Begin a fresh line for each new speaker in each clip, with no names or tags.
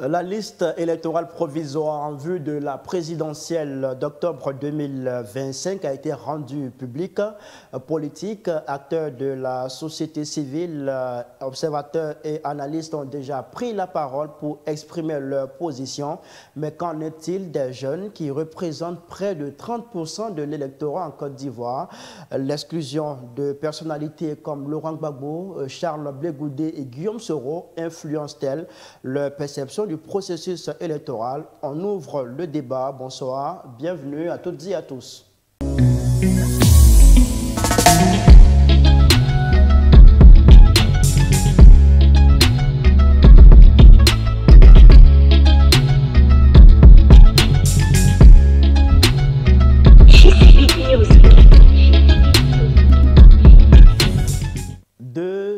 La liste électorale provisoire en vue de la présidentielle d'octobre 2025 a été rendue publique. Politiques, acteurs de la société civile, observateurs et analystes ont déjà pris la parole pour exprimer leur position. Mais qu'en est-il des jeunes qui représentent près de 30% de l'électorat en Côte d'Ivoire? L'exclusion de personnalités comme Laurent Gbagbo, Charles Blé Goudé et Guillaume Soro influence-t-elle leur perception du processus électoral? On ouvre le débat. Bonsoir, bienvenue à toutes et à tous.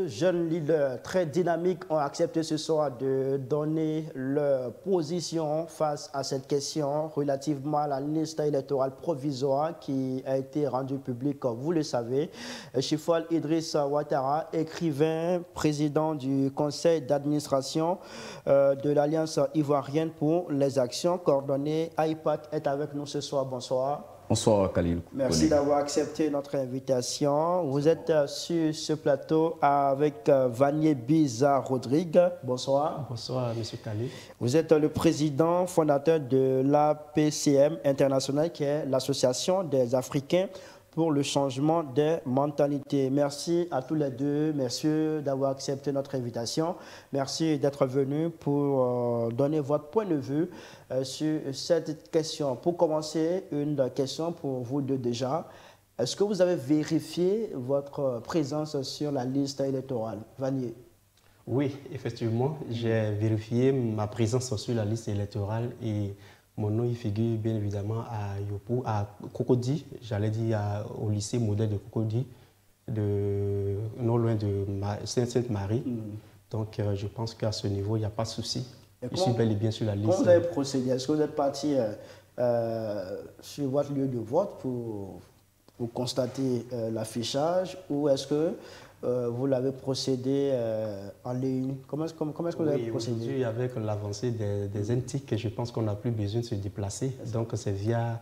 Jeunes leaders très dynamiques ont accepté ce soir de donner leur position face à cette question relativement à la liste électorale provisoire qui a été rendue publique, vous le savez. Chifol Idriss Ouattara, écrivain, président du conseil d'administration de l'Alliance ivoirienne pour les actions coordonnées, AIPAC, est avec nous ce soir. Bonsoir.
Bonsoir Khalil.
Merci d'avoir accepté notre invitation. Vous êtes sur ce plateau avec Vanier Biza Rodrigue. Bonsoir.
Bonsoir M. Khalil.
Vous êtes le président fondateur de l'APCM International, qui est l'Association des Africains pour le changement des mentalités. Merci à tous les deux, messieurs, d'avoir accepté notre invitation. Merci d'être venus pour donner votre point de vue sur cette question. Pour commencer, une question pour vous deux déjà. Est-ce que vous avez vérifié votre présence sur la liste électorale? Vanier.
Oui, effectivement, j'ai vérifié ma présence sur la liste électorale et mon nom y figure bien évidemment à Yopou, à Cocody, j'allais dire au lycée modèle de Cocody, non loin de Sainte-Marie. Donc je pense qu'à ce niveau, il n'y a pas de souci. Je suis bel et bien sur la liste.
Comment vous avez procédé? Est-ce que vous êtes parti sur votre lieu de vote pour constater l'affichage, ou est-ce que vous l'avez procédé en ligne? Comment est-ce que vous avez procédé?
Aujourd'hui, avec l'avancée des NTIC, je pense qu'on n'a plus besoin de se déplacer. Donc, c'est via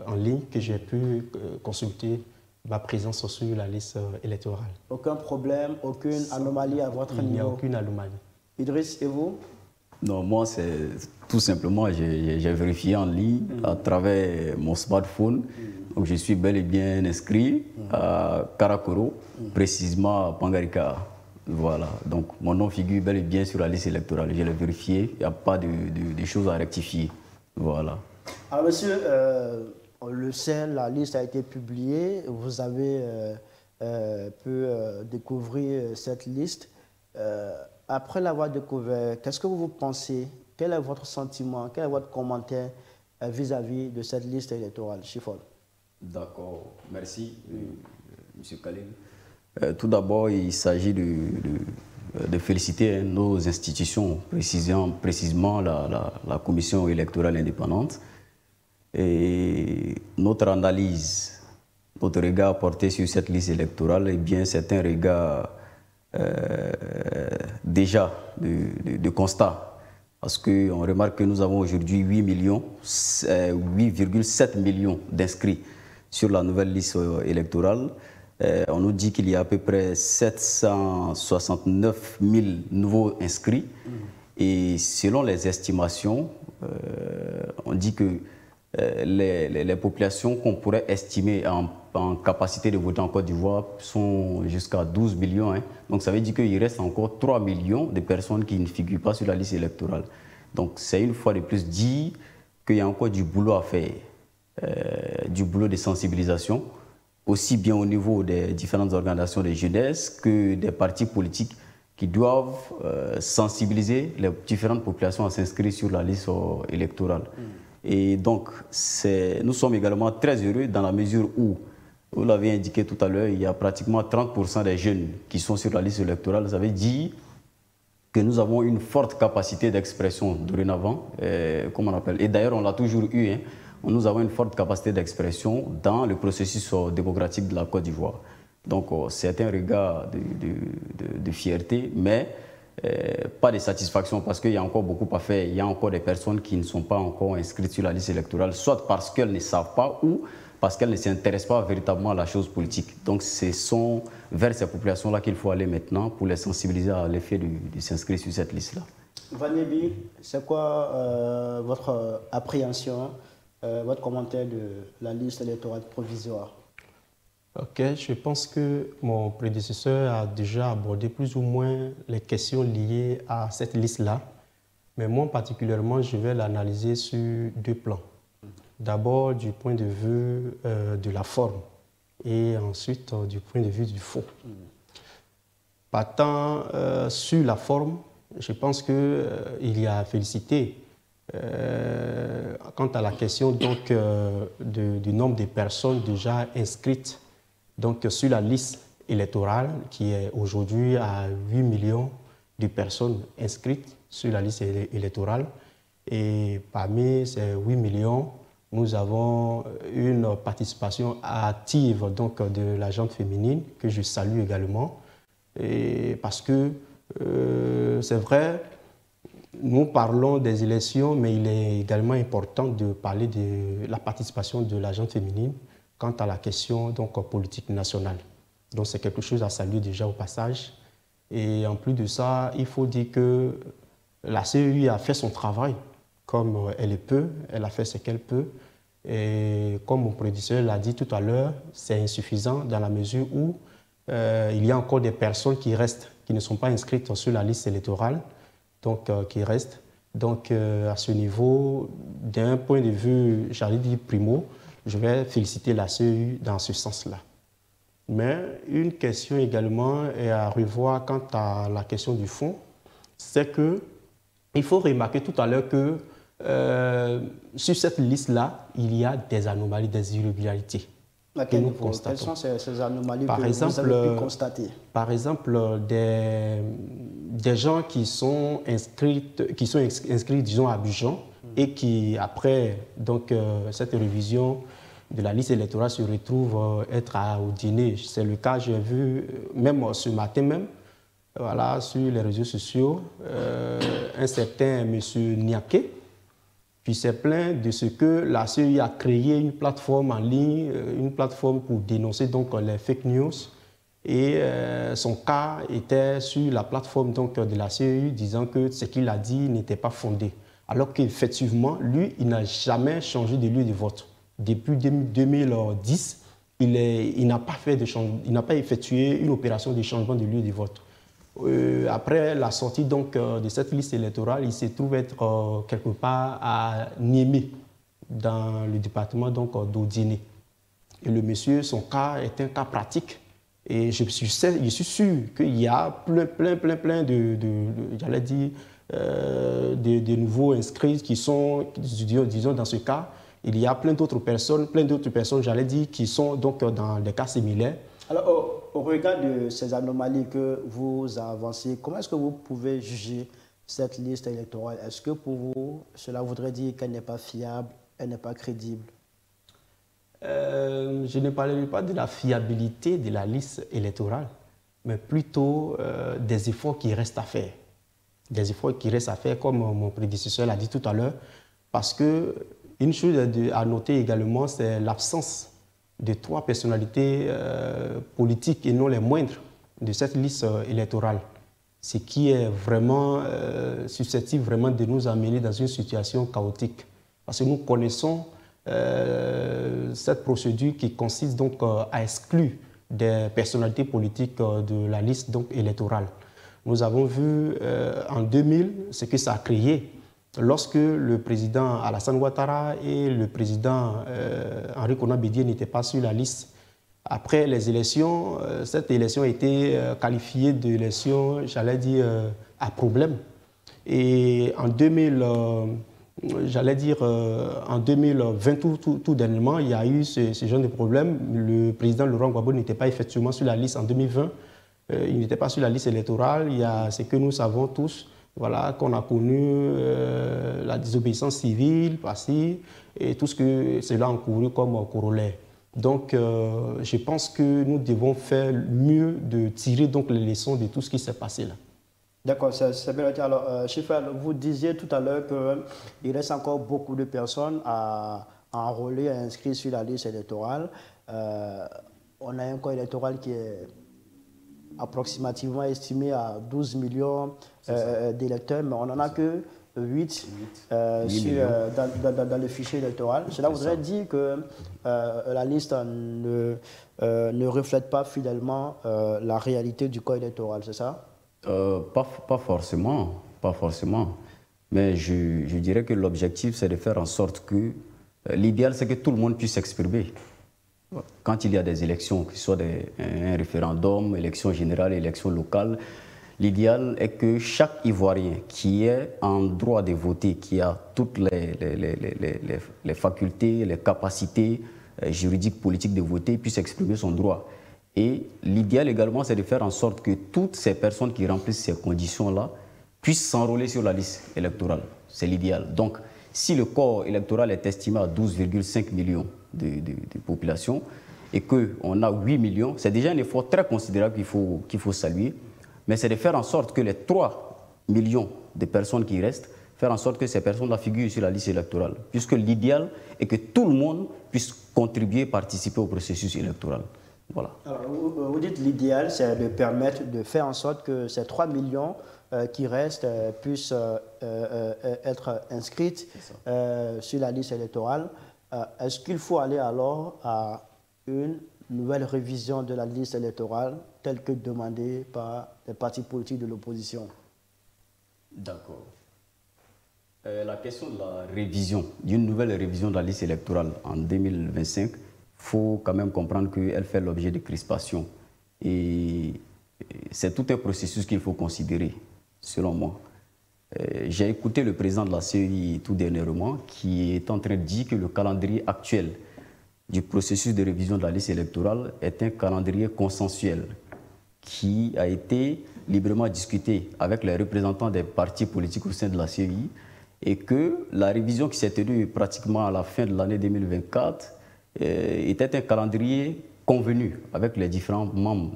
en ligne que j'ai pu consulter ma présence sur la liste électorale.
Aucun problème, aucune anomalie à votre niveau?
Il n'y a aucune anomalie.
Idriss, et vous?
Non, moi, c'est tout simplement, j'ai vérifié en ligne à travers mon smartphone. Donc, je suis bel et bien inscrit à Karakoro, précisément à Pangarika. Voilà. Donc, mon nom figure bel et bien sur la liste électorale. Je l'ai vérifié. Il n'y a pas de choses à rectifier. Voilà.
Alors, monsieur, on le sait, la liste a été publiée. Vous avez pu découvrir cette liste. Après l'avoir découvert, qu'est-ce que vous pensez? Quel est votre sentiment? Quel est votre commentaire vis-à-vis de cette liste électorale? Chifol.
D'accord, merci, M. Khalil. Tout d'abord, il s'agit de féliciter nos institutions, précisément la Commission électorale indépendante. Et notre analyse, notre regard porté sur cette liste électorale, eh bien, c'est un regard déjà de constat. Parce qu'on remarque que nous avons aujourd'hui 8,7 millions d'inscrits sur la nouvelle liste électorale. On nous dit qu'il y a à peu près 769 000 nouveaux inscrits. Et selon les estimations, on dit que les populations qu'on pourrait estimer en capacité de voter en Côte d'Ivoire sont jusqu'à 12 millions. Donc ça veut dire qu'il reste encore 3 millions de personnes qui ne figurent pas sur la liste électorale. Donc c'est une fois de plus dit qu'il y a encore du boulot à faire, du boulot de sensibilisation, aussi bien au niveau des différentes organisations de jeunesse que des partis politiques qui doivent sensibiliser les différentes populations à s'inscrire sur la liste électorale. Et donc, nous sommes également très heureux dans la mesure où, vous l'avez indiqué tout à l'heure, il y a pratiquement 30% des jeunes qui sont sur la liste électorale. Ça veut dire que nous avons une forte capacité d'expression dorénavant, comme on appelle. Et d'ailleurs, on l'a toujours eu. Nous avons une forte capacité d'expression dans le processus démocratique de la Côte d'Ivoire. Donc, c'est un regard de fierté, mais pas de satisfaction parce qu'il y a encore beaucoup à faire. Il y a encore des personnes qui ne sont pas encore inscrites sur la liste électorale, soit parce qu'elles ne savent pas ou parce qu'elles ne s'intéressent pas véritablement à la chose politique. Donc ce sont vers ces populations-là qu'il faut aller maintenant pour les sensibiliser à l'effet de s'inscrire sur cette liste-là.
Vanébi, c'est quoi votre appréhension, votre commentaire de la liste électorale provisoire?
Ok, je pense que mon prédécesseur a déjà abordé plus ou moins les questions liées à cette liste-là. Mais moi, particulièrement, je vais l'analyser sur deux plans. D'abord, du point de vue de la forme et ensuite du point de vue du fond. Partant sur la forme, je pense qu'il y a à féliciter quant à la question donc, du nombre de personnes déjà inscrites donc, sur la liste électorale qui est aujourd'hui à 8 millions de personnes inscrites sur la liste électorale. Et parmi ces 8 millions, nous avons une participation active donc, de la gente féminine que je salue également. Et parce que c'est vrai, nous parlons des élections, mais il est également important de parler de la participation de la gente féminine quant à la question donc, politique nationale. Donc c'est quelque chose à saluer déjà au passage. Et en plus de ça, il faut dire que la CEI a fait son travail comme elle le peut, elle a fait ce qu'elle peut. Et comme mon prédécesseur l'a dit tout à l'heure, c'est insuffisant dans la mesure où il y a encore des personnes qui restent, qui ne sont pas inscrites sur la liste électorale, donc qui restent. Donc à ce niveau, d'un point de vue, j'allais dire primo, je vais féliciter la CEI dans ce sens-là. Mais une question également est à revoir quant à la question du fond, c'est qu'il faut remarquer tout à l'heure que sur cette liste-là, il y a des anomalies, des irrégularités. Que nous constatons.
Quelles sont ces anomalies que vous avez pu constater?
Par exemple, des gens qui sont inscrits, disons, à Abidjan et qui, après donc, cette révision de la liste électorale, se retrouvent être au dîner. C'est le cas, j'ai vu, même ce matin même, voilà, sur les réseaux sociaux, un certain M. Niaké, qui s'est plaint de ce que la CEI a créé une plateforme en ligne, une plateforme pour dénoncer donc les fake news. Et son cas était sur la plateforme donc, de la CEI, disant que ce qu'il a dit n'était pas fondé. Alors qu'effectivement, lui, il n'a jamais changé de lieu de vote. Depuis 2010, il n'a pas effectué une opération de changement de lieu de vote. Après la sortie donc, de cette liste électorale, il se trouve être quelque part à Niamey, dans le département d'Odiné. Et le monsieur, son cas est un cas pratique. Et je suis sûr qu'il y a plein j'allais dire, de nouveaux inscrits qui sont, disons, dans ce cas. Il y a plein d'autres personnes, j'allais dire, qui sont donc dans des cas similaires.
Alors, au regard de ces anomalies que vous avancez, comment est-ce que vous pouvez juger cette liste électorale? Est-ce que pour vous, cela voudrait dire qu'elle n'est pas fiable, elle n'est pas crédible?
Je ne parlerai pas de la fiabilité de la liste électorale, mais plutôt des efforts qui restent à faire. Des efforts qui restent à faire, comme mon prédécesseur l'a dit tout à l'heure, parce qu'une chose à noter également, c'est l'absence de 3 personnalités politiques et non les moindres de cette liste électorale. Ce qui est vraiment susceptible vraiment de nous amener dans une situation chaotique. Parce que nous connaissons cette procédure qui consiste donc à exclure des personnalités politiques de la liste donc, électorale. Nous avons vu en 2000 ce que ça a créé. Lorsque le président Alassane Ouattara et le président Henri Konan Bédié n'étaient pas sur la liste, après les élections, cette élection a été qualifiée d'élection, j'allais dire, à problème. Et en 2020, tout dernièrement, il y a eu ce genre de problème. Le président Laurent Gbagbo n'était pas effectivement sur la liste en 2020. Il n'était pas sur la liste électorale. Il y a ce que nous savons tous. Voilà, qu'on a connu la désobéissance civile passive et tout ce que cela a encouru comme corollaire. Donc, je pense que nous devons faire mieux de tirer donc les leçons de tout ce qui s'est passé là.
D'accord, c'est bien noté. Alors, Chifel, vous disiez tout à l'heure qu'il reste encore beaucoup de personnes à enrôler, à inscrire sur la liste électorale. On a un corps électoral qui est approximativement estimé à 12 millions d'électeurs, mais on n'en a que 8 dans le fichier électoral. Cela voudrait dire que la liste ne reflète pas fidèlement la réalité du corps électoral, c'est ça?
Pas forcément, pas forcément. Mais je dirais que l'objectif, c'est de faire en sorte que l'idéal, c'est que tout le monde puisse s'exprimer. Quand il y a des élections, que ce soit un référendum, élection générale, élection locale, l'idéal est que chaque Ivoirien qui est en droit de voter, qui a toutes les facultés, les capacités juridiques, politiques de voter, puisse exprimer son droit. Et l'idéal également, c'est de faire en sorte que toutes ces personnes qui remplissent ces conditions-là puissent s'enrôler sur la liste électorale. C'est l'idéal. Donc, si le corps électoral est estimé à 12,5 millions de population et qu'on a 8 millions, c'est déjà un effort très considérable qu'il faut saluer. Mais c'est de faire en sorte que les 3 millions de personnes qui restent, faire en sorte que ces personnes-là figurent sur la liste électorale. Puisque l'idéal est que tout le monde puisse contribuer, participer au processus électoral. Voilà.
Alors, vous dites l'idéal, c'est de permettre de faire en sorte que ces 3 millions qui restent puissent être inscrites sur la liste électorale. Est-ce qu'il faut aller alors à une nouvelle révision de la liste électorale telle que demandée par les partis politiques de l'opposition?
D'accord. La question de la révision, d'une nouvelle révision de la liste électorale en 2025, il faut quand même comprendre qu'elle fait l'objet de crispations. Et c'est tout un processus qu'il faut considérer, selon moi. J'ai écouté le président de la CEI tout dernièrement qui est en train de dire que le calendrier actuel du processus de révision de la liste électorale est un calendrier consensuel qui a été librement discuté avec les représentants des partis politiques au sein de la CEI et que la révision qui s'est tenue pratiquement à la fin de l'année 2024 était un calendrier convenu avec les différents membres,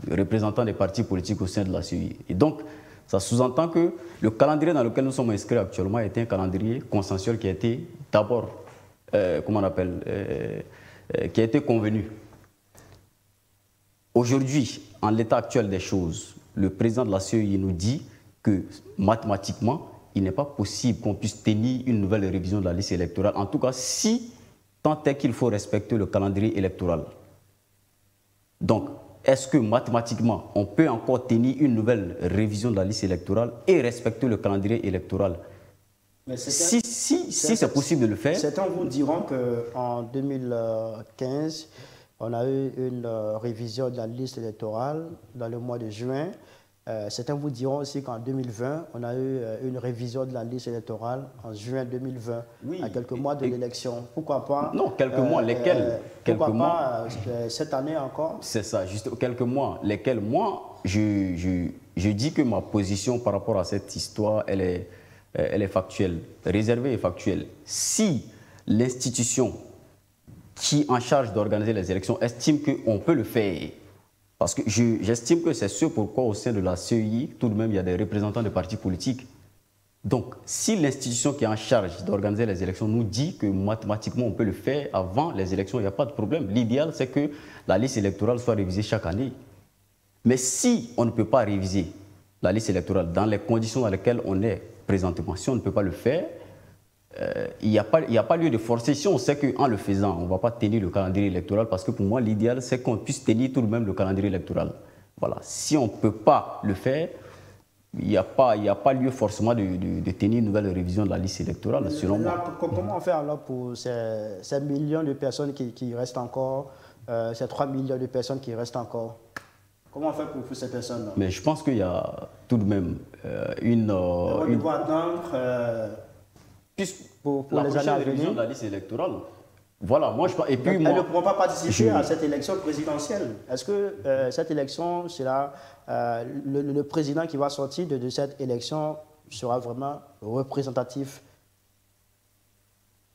représentants des partis politiques au sein de la CEI. Et donc, ça sous-entend que le calendrier dans lequel nous sommes inscrits actuellement est un calendrier consensuel qui a été d'abord, qui a été convenu. Aujourd'hui, en l'état actuel des choses, le président de la CEI nous dit que mathématiquement, il n'est pas possible qu'on puisse tenir une nouvelle révision de la liste électorale, en tout cas si tant est qu'il faut respecter le calendrier électoral. Donc, est-ce que mathématiquement, on peut encore tenir une nouvelle révision de la liste électorale et respecter le calendrier électoral? Si c'est possible de le faire.
Certains vous diront qu'en 2015, on a eu une révision de la liste électorale dans le mois de juin. Certains vous diront aussi qu'en 2020, on a eu une révision de la liste électorale en juin 2020, oui, à quelques mois de l'élection. Pourquoi pas?
Non, quelques mois, lesquels?
Pourquoi pas cette année encore?
C'est ça, juste quelques mois. Lesquels? Moi, je dis que ma position par rapport à cette histoire, elle est factuelle, réservée et factuelle. Si l'institution qui est en charge d'organiser les élections estime qu'on peut le faire, parce que j'estime que c'est ce pourquoi au sein de la CEI, tout de même, il y a des représentants des partis politiques. Donc, si l'institution qui est en charge d'organiser les élections nous dit que mathématiquement on peut le faire avant les élections, il n'y a pas de problème. L'idéal, c'est que la liste électorale soit révisée chaque année. Mais si on ne peut pas réviser la liste électorale dans les conditions dans lesquelles on est présentement, si on ne peut pas le faire, il n'y a pas lieu de forcer. Si on sait qu'en le faisant, on ne va pas tenir le calendrier électoral, parce que pour moi, l'idéal, c'est qu'on puisse tenir tout de même le calendrier électoral. Voilà. Si on ne peut pas le faire, il n'y a pas lieu forcément de tenir une nouvelle révision de la liste électorale, selon moi.
Comment faire alors pour ces millions de personnes qui restent encore, ces 3 millions de personnes qui restent encore? Comment faire pour ces personnes-là?
Mais je pense qu'il y a tout de même
on doit attendre pour
la
les années à venir
de la liste électorale. Voilà, moi je pense. Et puis
elles ne pourront pas participer à cette élection présidentielle. Est-ce que cette élection, sera le président qui va sortir de cette élection sera vraiment représentatif?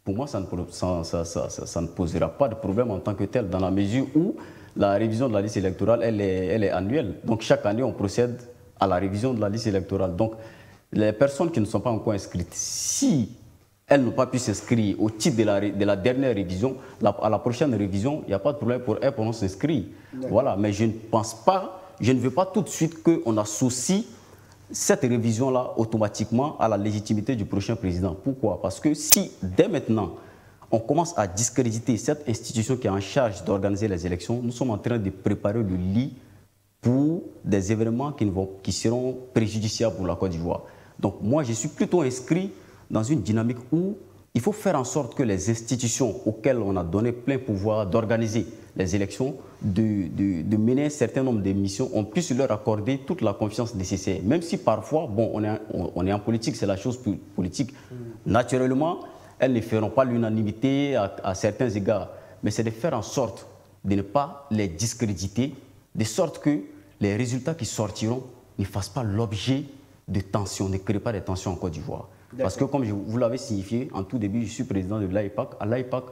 Pour moi, ça ne posera pas de problème en tant que tel, dans la mesure où la révision de la liste électorale, elle est annuelle. Donc chaque année, on procède à la révision de la liste électorale. Donc, les personnes qui ne sont pas encore inscrites, si elles n'ont pas pu s'inscrire au titre de la dernière révision, à la prochaine révision, il n'y a pas de problème pour elles pour s'inscrire. Voilà, mais je ne pense pas, je ne veux pas tout de suite qu'on associe cette révision-là automatiquement à la légitimité du prochain président. Pourquoi? Parce que si, dès maintenant, on commence à discréditer cette institution qui est en charge d'organiser les élections, nous sommes en train de préparer le lit pour des événements qui seront préjudiciables pour la Côte d'Ivoire. Donc moi, je suis plutôt inscrit dans une dynamique où il faut faire en sorte que les institutions auxquelles on a donné plein pouvoir d'organiser les élections, de mener un certain nombre de missions, on puisse leur accorder toute la confiance nécessaire. Même si parfois, bon, on est en politique, c'est la chose politique. Naturellement, elles ne feront pas l'unanimité à certains égards, mais c'est de faire en sorte de ne pas les discréditer, de sorte que les résultats qui sortiront ne fassent pas l'objet de tensions, ne créent pas de tensions en Côte d'Ivoire. Parce que comme vous l'avez signifié, en tout début, je suis président de l'AIPAC. À l'AIPAC,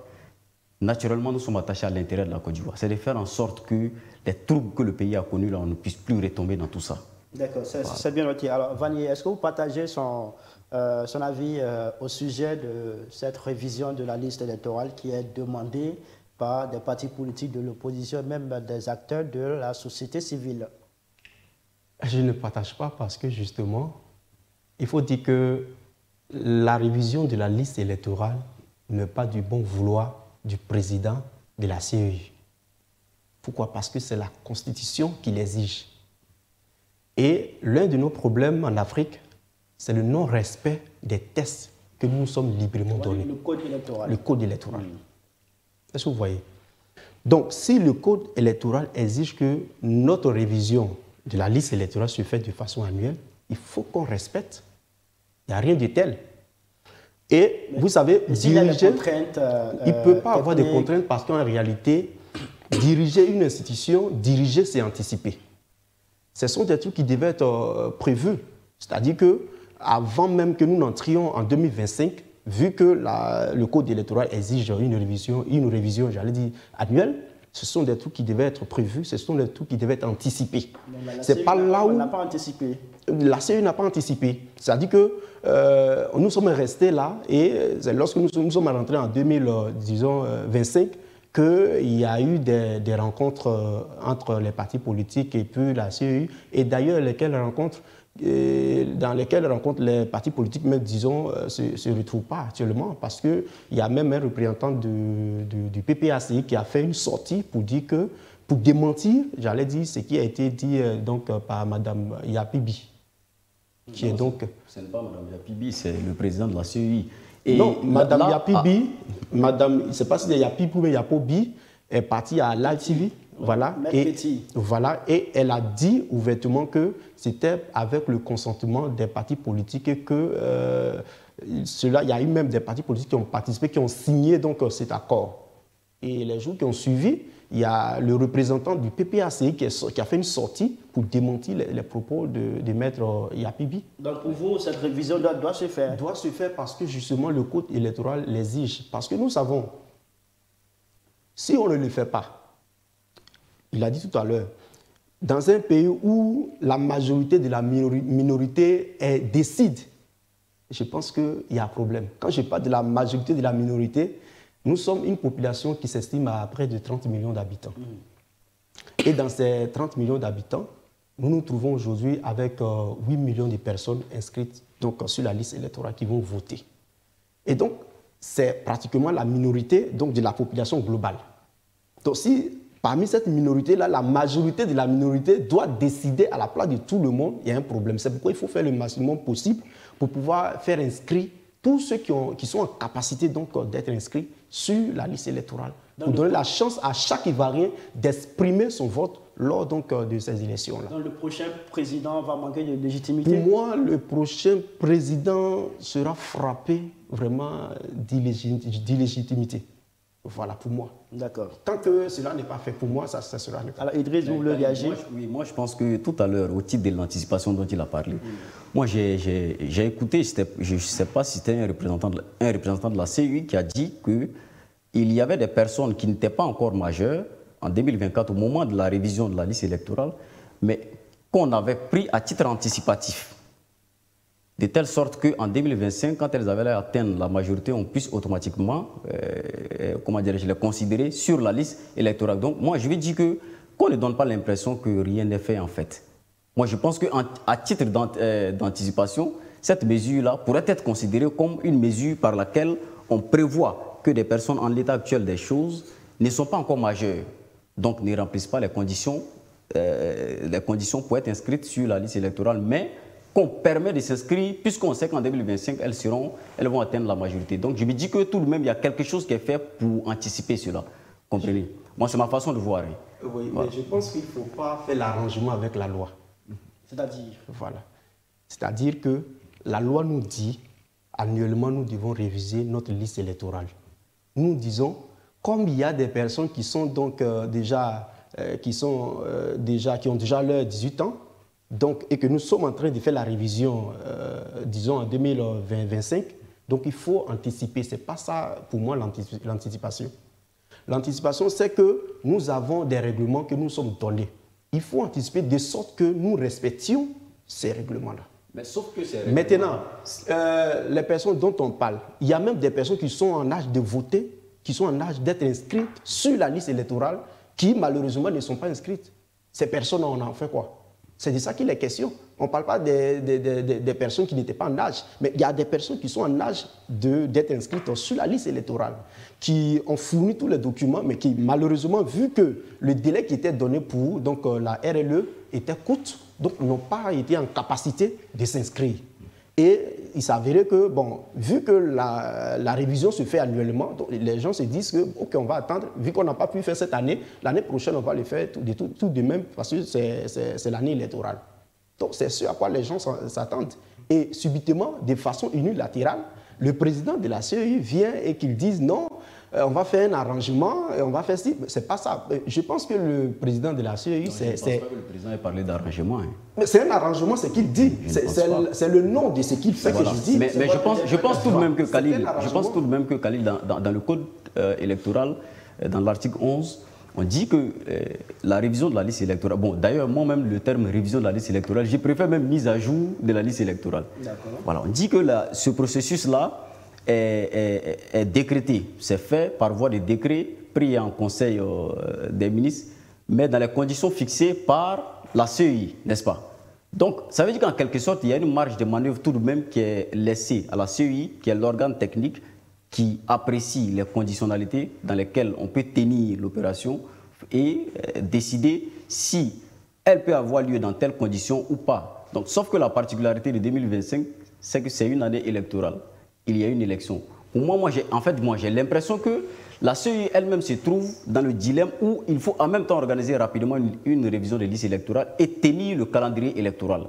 naturellement, nous sommes attachés à l'intérêt de la Côte d'Ivoire. C'est de faire en sorte que les troubles que le pays a connus, là, on ne puisse plus retomber dans tout ça.
D'accord, c'est bien noté. Alors, Vanier, est-ce que vous partagez son avis au sujet de cette révision de la liste électorale qui est demandée par des partis politiques de l'opposition, même des acteurs de la société civile?
Je ne partage pas parce que justement, il faut dire que la révision de la liste électorale n'est pas du bon vouloir du président de la CEI. Pourquoi? Parce que c'est la Constitution qui l'exige. Et l'un de nos problèmes en Afrique, c'est le non-respect des tests que nous nous sommes librement donnés.
Le code électoral.
Le code électoral. Est-ce que vous voyez? Donc, si le code électoral exige que notre révision de la liste électorale se fait de façon annuelle, il faut qu'on respecte. Il n'y a rien de tel. Et vous savez, diriger, il ne peut pas avoir de contraintes parce qu'en réalité, diriger une institution, diriger, c'est anticiper. Ce sont des trucs qui devaient être prévus. C'est-à-dire qu'avant même que nous n'entrions en 2025, vu que le code électoral exige une révision, j'allais dire, annuelle, ce sont des trucs qui devaient être prévus, ce sont des trucs qui devaient être anticipés.
C'est pas là où... On n'a pas anticipé.
La CEI n'a pas anticipé. C'est-à-dire que nous sommes restés là et lorsque nous sommes rentrés en 2025, qu'il y a eu des rencontres entre les partis politiques et puis la CEI, et d'ailleurs dans lesquelles rencontres les partis politiques, même disons, se retrouvent pas actuellement, parce qu'il y a même un représentant du PPACI qui a fait une sortie pour dire que, pour démentir, j'allais dire, ce qui a été dit donc, par Mme Yapibi. Qui est donc...
Ce n'est pas Mme Yapibi, c'est le président de la CEI.
Et non, Mme Yapibi, je ne sais pas si c'est Yapibi ou Yapobi, est partie à l'ALTV. Voilà, et elle a dit ouvertement que c'était avec le consentement des partis politiques que il y a eu même des partis politiques qui ont participé, qui ont signé donc cet accord. Et les jours qui ont suivi, il y a le représentant du PPACI qui a fait une sortie pour démentir les propos de maître Yapibi.
Donc pour vous, cette révision doit se faire?
Doit se faire parce que justement le code électoral l'exige. Parce que nous savons, si on ne le fait pas, il a dit tout à l'heure, dans un pays où la majorité de la minorité décide, je pense qu'il y a un problème. Quand je parle de la majorité de la minorité, nous sommes une population qui s'estime à près de 30 millions d'habitants. Et dans ces 30 millions d'habitants, nous nous trouvons aujourd'hui avec 8 millions de personnes inscrites donc, sur la liste électorale qui vont voter. Et donc, c'est pratiquement la minorité donc, de la population globale. Donc, si parmi cette minorité-là, la majorité de la minorité doit décider à la place de tout le monde, il y a un problème. C'est pourquoi il faut faire le maximum possible pour pouvoir faire inscrire tous ceux qui sont en capacité d'être inscrits sur la liste électorale, pour donner la chance à chaque Ivoirien d'exprimer son vote lors donc, de ces élections-là.
Donc le prochain président va manquer de légitimité?
Pour moi, le prochain président sera frappé vraiment d'illégitimité. Voilà, pour moi.
D'accord.
Tant que cela n'est pas fait pour moi, ça sera le cas.
Alors, Idriss, vous voulez réagir?
Moi, je pense que tout à l'heure, au titre de l'anticipation dont il a parlé, moi, j'ai écouté, je ne sais pas si c'était un représentant de la CEI qui a dit qu'il y avait des personnes qui n'étaient pas encore majeures en 2024, au moment de la révision de la liste électorale, mais qu'on avait pris à titre anticipatif. De telle sorte qu'en 2025, quand elles avaient atteint la majorité, on puisse automatiquement, comment dirais-je, les considérer sur la liste électorale. Donc moi, je vais dire qu'on ne donne pas l'impression que rien n'est fait en fait. Moi, je pense qu'à titre d'anticipation, cette mesure-là pourrait être considérée comme une mesure par laquelle on prévoit que des personnes en l'état actuel des choses ne sont pas encore majeures, donc ne remplissent pas les conditions pour être inscrites sur la liste électorale, mais qu'on permet de s'inscrire, puisqu'on sait qu'en 2025, elles vont atteindre la majorité. Donc je me dis que tout de même, il y a quelque chose qui est fait pour anticiper cela. Comprenez? Moi, c'est ma façon de voir.
Oui, voilà. Mais je pense qu'il ne faut pas faire l'arrangement avec la loi.
C'est-à-dire?
Voilà. C'est-à-dire que la loi nous dit, annuellement, nous devons réviser notre liste électorale. Nous disons, comme il y a des personnes qui sont donc qui ont déjà leurs 18 ans, donc, et que nous sommes en train de faire la révision, disons, en 2025, donc il faut anticiper. Ce n'est pas ça, pour moi, l'anticipation. L'anticipation, c'est que nous avons des règlements que nous sommes donnés. Il faut anticiper de sorte que nous respections ces règlements-là.
Mais sauf que ces règlements...
Maintenant, les personnes dont on parle, il y a même des personnes qui sont en âge de voter, qui sont en âge d'être inscrites sur la liste électorale, qui malheureusement ne sont pas inscrites. Ces personnes, on en fait quoi? C'est de ça qu'il est question. On ne parle pas des personnes qui n'étaient pas en âge, mais il y a des personnes qui sont en âge d'être inscrites sur la liste électorale, qui ont fourni tous les documents, mais qui malheureusement, vu que le délai qui était donné pour donc, la RLE était court, donc n'ont pas été en capacité de s'inscrire. Et il s'avérait que, bon, vu que la révision se fait annuellement, donc les gens se disent que, OK, on va attendre, vu qu'on n'a pas pu faire cette année, l'année prochaine, on va le faire tout de même, parce que c'est l'année électorale. Donc, c'est ce à quoi les gens s'attendent. Et subitement, de façon unilatérale, le président de la CEI vient et qu'il dise non, on va faire un arrangement, on va faire ci. C'est pas ça. Je pense que le président de la CEI,
je ne pense pas que le président ait parlé d'arrangement. Hein.
Mais c'est un arrangement, c'est qu'il dit. C'est le nom de ce qu'il fait voilà. Que je dis.
Mais je pense tout de même que Khalil, dans le code électoral, dans l'article 11, on dit que la révision de la liste électorale, bon d'ailleurs moi-même le terme révision de la liste électorale, je préfère même mise à jour de la liste électorale. Voilà, on dit que ce processus-là est décrété, c'est fait par voie de décret pris en conseil des ministres, mais dans les conditions fixées par la CEI, n'est-ce pas? Donc ça veut dire qu'en quelque sorte, il y a une marge de manœuvre tout de même qui est laissée à la CEI, qui est l'organe technique qui apprécie les conditionnalités dans lesquelles on peut tenir l'opération et décider si elle peut avoir lieu dans telles conditions ou pas. Donc, sauf que la particularité de 2025, c'est que c'est une année électorale. Il y a une élection. Pour moi, j'ai l'impression que la CEI elle-même se trouve dans le dilemme où il faut en même temps organiser rapidement une révision des listes électorales et tenir le calendrier électoral.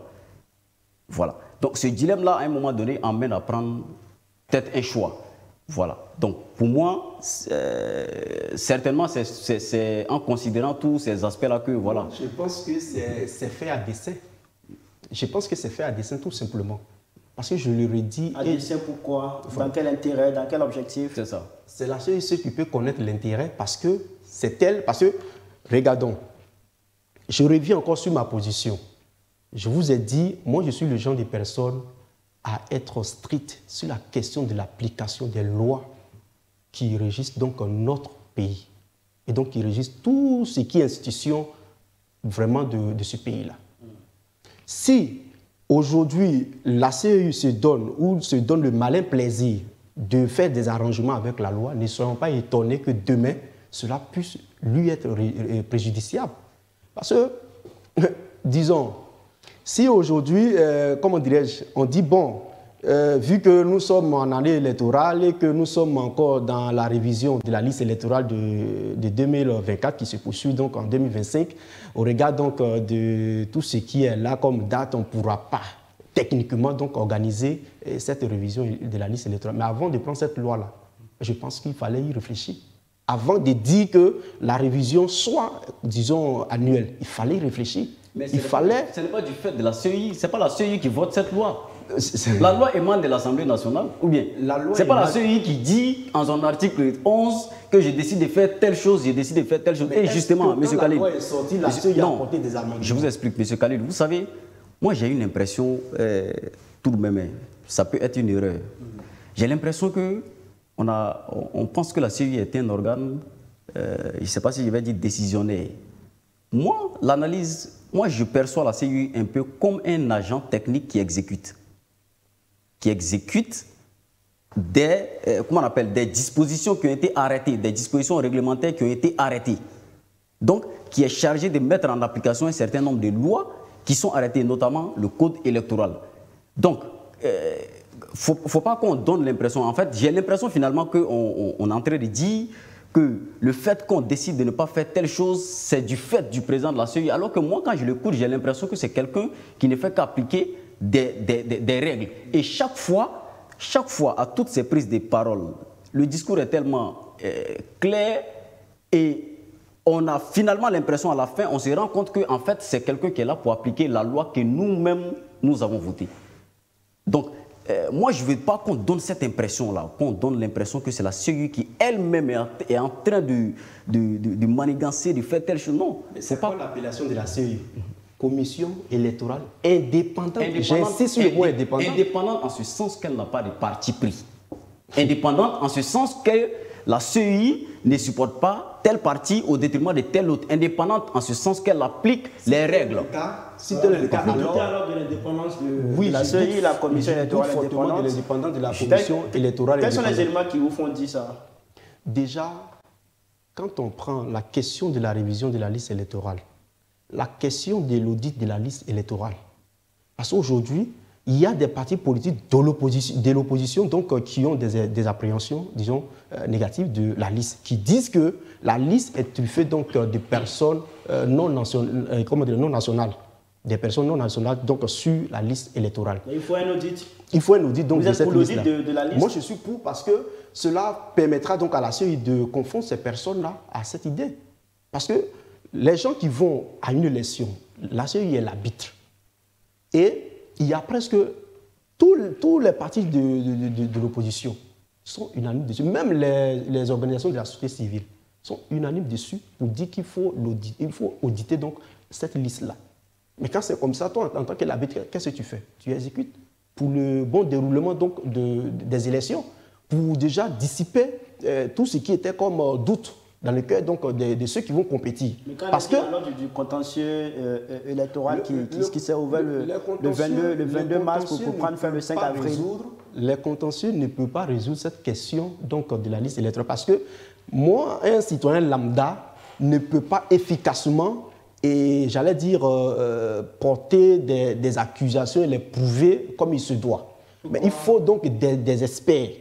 Voilà. Donc, ce dilemme-là, à un moment donné, emmène à prendre peut-être un choix. Voilà. Donc, pour moi, certainement, c'est en considérant tous ces aspects-là que, voilà.
Je pense que c'est fait à dessein. Je pense que c'est fait à dessein, tout simplement. Parce que je le redis...
À dessein, pourquoi? Dans quel intérêt? Dans quel objectif?
C'est ça.
C'est la seule qui peut connaître l'intérêt parce que c'est elle... Parce que, regardons, je reviens encore sur ma position. Je vous ai dit, moi, je suis le genre de personne à être strict sur la question de l'application des lois qui régissent donc notre pays et donc qui régissent tout ce qui est institution vraiment de ce pays-là. Si aujourd'hui la CEI se donne le malin plaisir de faire des arrangements avec la loi, ne soyons pas étonnés que demain cela puisse lui être préjudiciable. Parce que, disons, si aujourd'hui, comment dirais-je, on dit, bon, vu que nous sommes en année électorale et que nous sommes encore dans la révision de la liste électorale de 2024 qui se poursuit donc en 2025, au regard donc de tout ce qui est là comme date, on ne pourra pas techniquement donc organiser cette révision de la liste électorale. Mais avant de prendre cette loi-là, je pense qu'il fallait y réfléchir. Avant de dire que la révision soit, disons, annuelle, il fallait y réfléchir.
Mais ce n'est pas du fait de la CEI, ce n'est pas la CEI qui vote cette loi. La loi émane de l'Assemblée nationale ou bien? C'est pas la CEI qui dit en son article 11 que je décide de faire telle chose, je décide de faire telle chose.
Mais
et justement, M. Khalid,
la loi est sortie, la CEI a apporté des amendements.
Je vous explique, M. Khalid. Vous savez, moi j'ai une impression, tout de même, ça peut être une erreur. J'ai l'impression que on pense que la CEI est un organe, je ne sais pas si je vais dire décisionnaire. Moi, l'analyse, je perçois la CEI un peu comme un agent technique qui exécute. Des, comment on appelle, des dispositions qui ont été arrêtées, des dispositions réglementaires qui ont été arrêtées. Donc, qui est chargé de mettre en application un certain nombre de lois qui sont arrêtées, notamment le code électoral. Donc, faut pas qu'on donne l'impression, en fait, j'ai l'impression finalement qu'on est en train de dire que le fait qu'on décide de ne pas faire telle chose, c'est du fait du président de la CEI, alors que moi, quand je l'écoute, j'ai l'impression que c'est quelqu'un qui ne fait qu'appliquer des règles. Et chaque fois, à toutes ces prises de parole, le discours est tellement clair et on a finalement l'impression à la fin, on se rend compte qu'en fait, c'est quelqu'un qui est là pour appliquer la loi que nous-mêmes, nous avons votée. Donc, moi, je ne veux pas qu'on donne cette impression-là, qu'on donne l'impression que c'est la CEI qui elle-même est en train de manigancer, de faire telle chose. Non.
C'est pas l'appellation de la CEI. Commission électorale indépendante. J'insiste sur le mot indépendante.
Indépendante en ce sens qu'elle n'a pas de parti pris. Indépendante en ce sens que la CEI ne supporte pas tel parti au détriment de tel autre. Indépendante en ce sens qu'elle applique les règles.
Si tel est le cas,
alors de l'indépendance de la CEI, la commission électorale indépendante.
De l'indépendance de la commission électorale.
Quels sont les éléments qui vous font dire ça?
Déjà, quand on prend la question de la révision de la liste électorale, la question de l'audit de la liste électorale, parce qu'aujourd'hui, il y a des partis politiques de l'opposition qui ont des appréhensions, disons, négatives de la liste, qui disent que la liste est faite de personnes non nationales, des personnes non nationales sur la liste électorale.
Mais il faut un audit.
Il faut un audit donc,
Vous êtes pour l'audit de la liste?
Moi, je suis pour parce que cela permettra donc à la CEI de confondre ces personnes-là à cette idée. Parce que les gens qui vont à une élection, la CEI est l'arbitre. Et il y a presque tous les partis de l'opposition sont unanimes dessus. Même les organisations de la société civile sont unanimes dessus pour dire qu'il faut auditer donc cette liste-là. Mais quand c'est comme ça, toi, en tant qu'arbitre, qu'est-ce que tu fais? Tu exécutes pour le bon déroulement donc des élections, pour déjà dissiper tout ce qui était comme doute dans le cœur donc, de ceux qui vont compétir.
Mais quand parce que lors du contentieux électoral qui s'est ouvert le 22 mars pour prendre fin le 5 avril.
Les contentieux ne peuvent pas résoudre cette question donc, de la liste électorale. Parce que moi, un citoyen lambda ne peut pas efficacement, et j'allais dire, porter des accusations et les prouver comme il se doit. Mais il faut donc des experts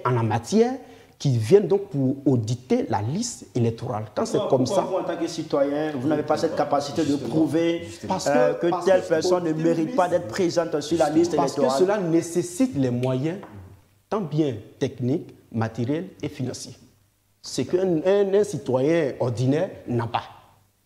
en la matière qui viennent donc pour auditer la liste électorale. Quand c'est comme ça...
Vous, en tant que citoyen, vous n'avez pas cette capacité de prouver que telle personne ne mérite pas d'être présente sur la liste électorale?
Parce que cela nécessite les moyens, tant bien techniques, matériels et financiers. C'est qu'un citoyen ordinaire n'a pas.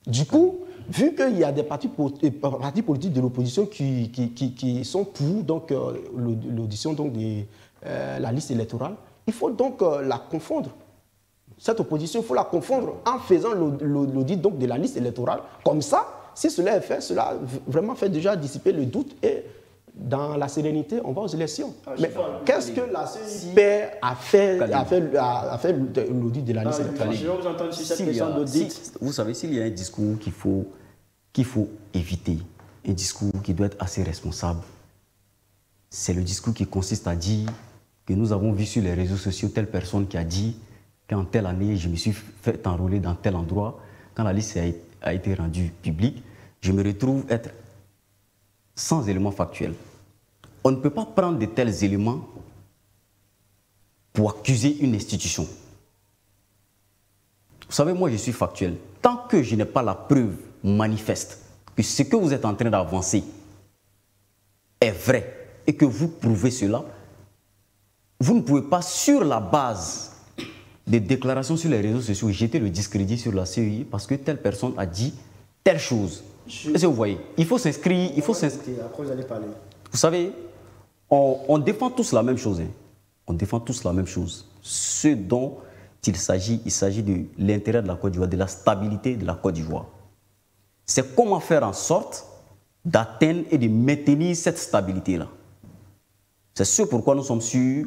Du coup, vu qu'il y a des partis politiques de l'opposition qui sont pour donc, l'audition de la liste électorale, il faut donc la confondre. Cette opposition, il faut la confondre en faisant l'audit de la liste électorale. Comme ça, si cela est fait, cela vraiment fait déjà dissiper le doute et dans la sérénité, on va aux élections. Mais qu'est-ce que la CEI a fait l'audit de la liste électorale?
Je vais vous entendre sur cette question d'audit.
Vous savez, s'il y a un discours qu'il faut éviter, un discours qui doit être assez responsable, c'est le discours qui consiste à dire que nous avons vu sur les réseaux sociaux telle personne qui a dit qu'en telle année, je me suis fait enrôler dans tel endroit. Quand la liste a été rendue publique, je me retrouve être sans éléments factuels. On ne peut pas prendre de tels éléments pour accuser une institution. Vous savez, moi, je suis factuel. Tant que je n'ai pas la preuve manifeste que ce que vous êtes en train d'avancer est vrai et que vous prouvez cela, vous ne pouvez pas, sur la base des déclarations sur les réseaux sociaux, jeter le discrédit sur la CEI parce que telle personne a dit telle chose. Est-ce que vous voyez? Il faut s'inscrire.
Après, vous allez parler.
Vous savez, on défend tous la même chose. Hein. On défend tous la même chose. Ce dont il s'agit de l'intérêt de la Côte d'Ivoire, de la stabilité de la Côte d'Ivoire. C'est comment faire en sorte d'atteindre et de maintenir cette stabilité-là. C'est ce pourquoi nous sommes sur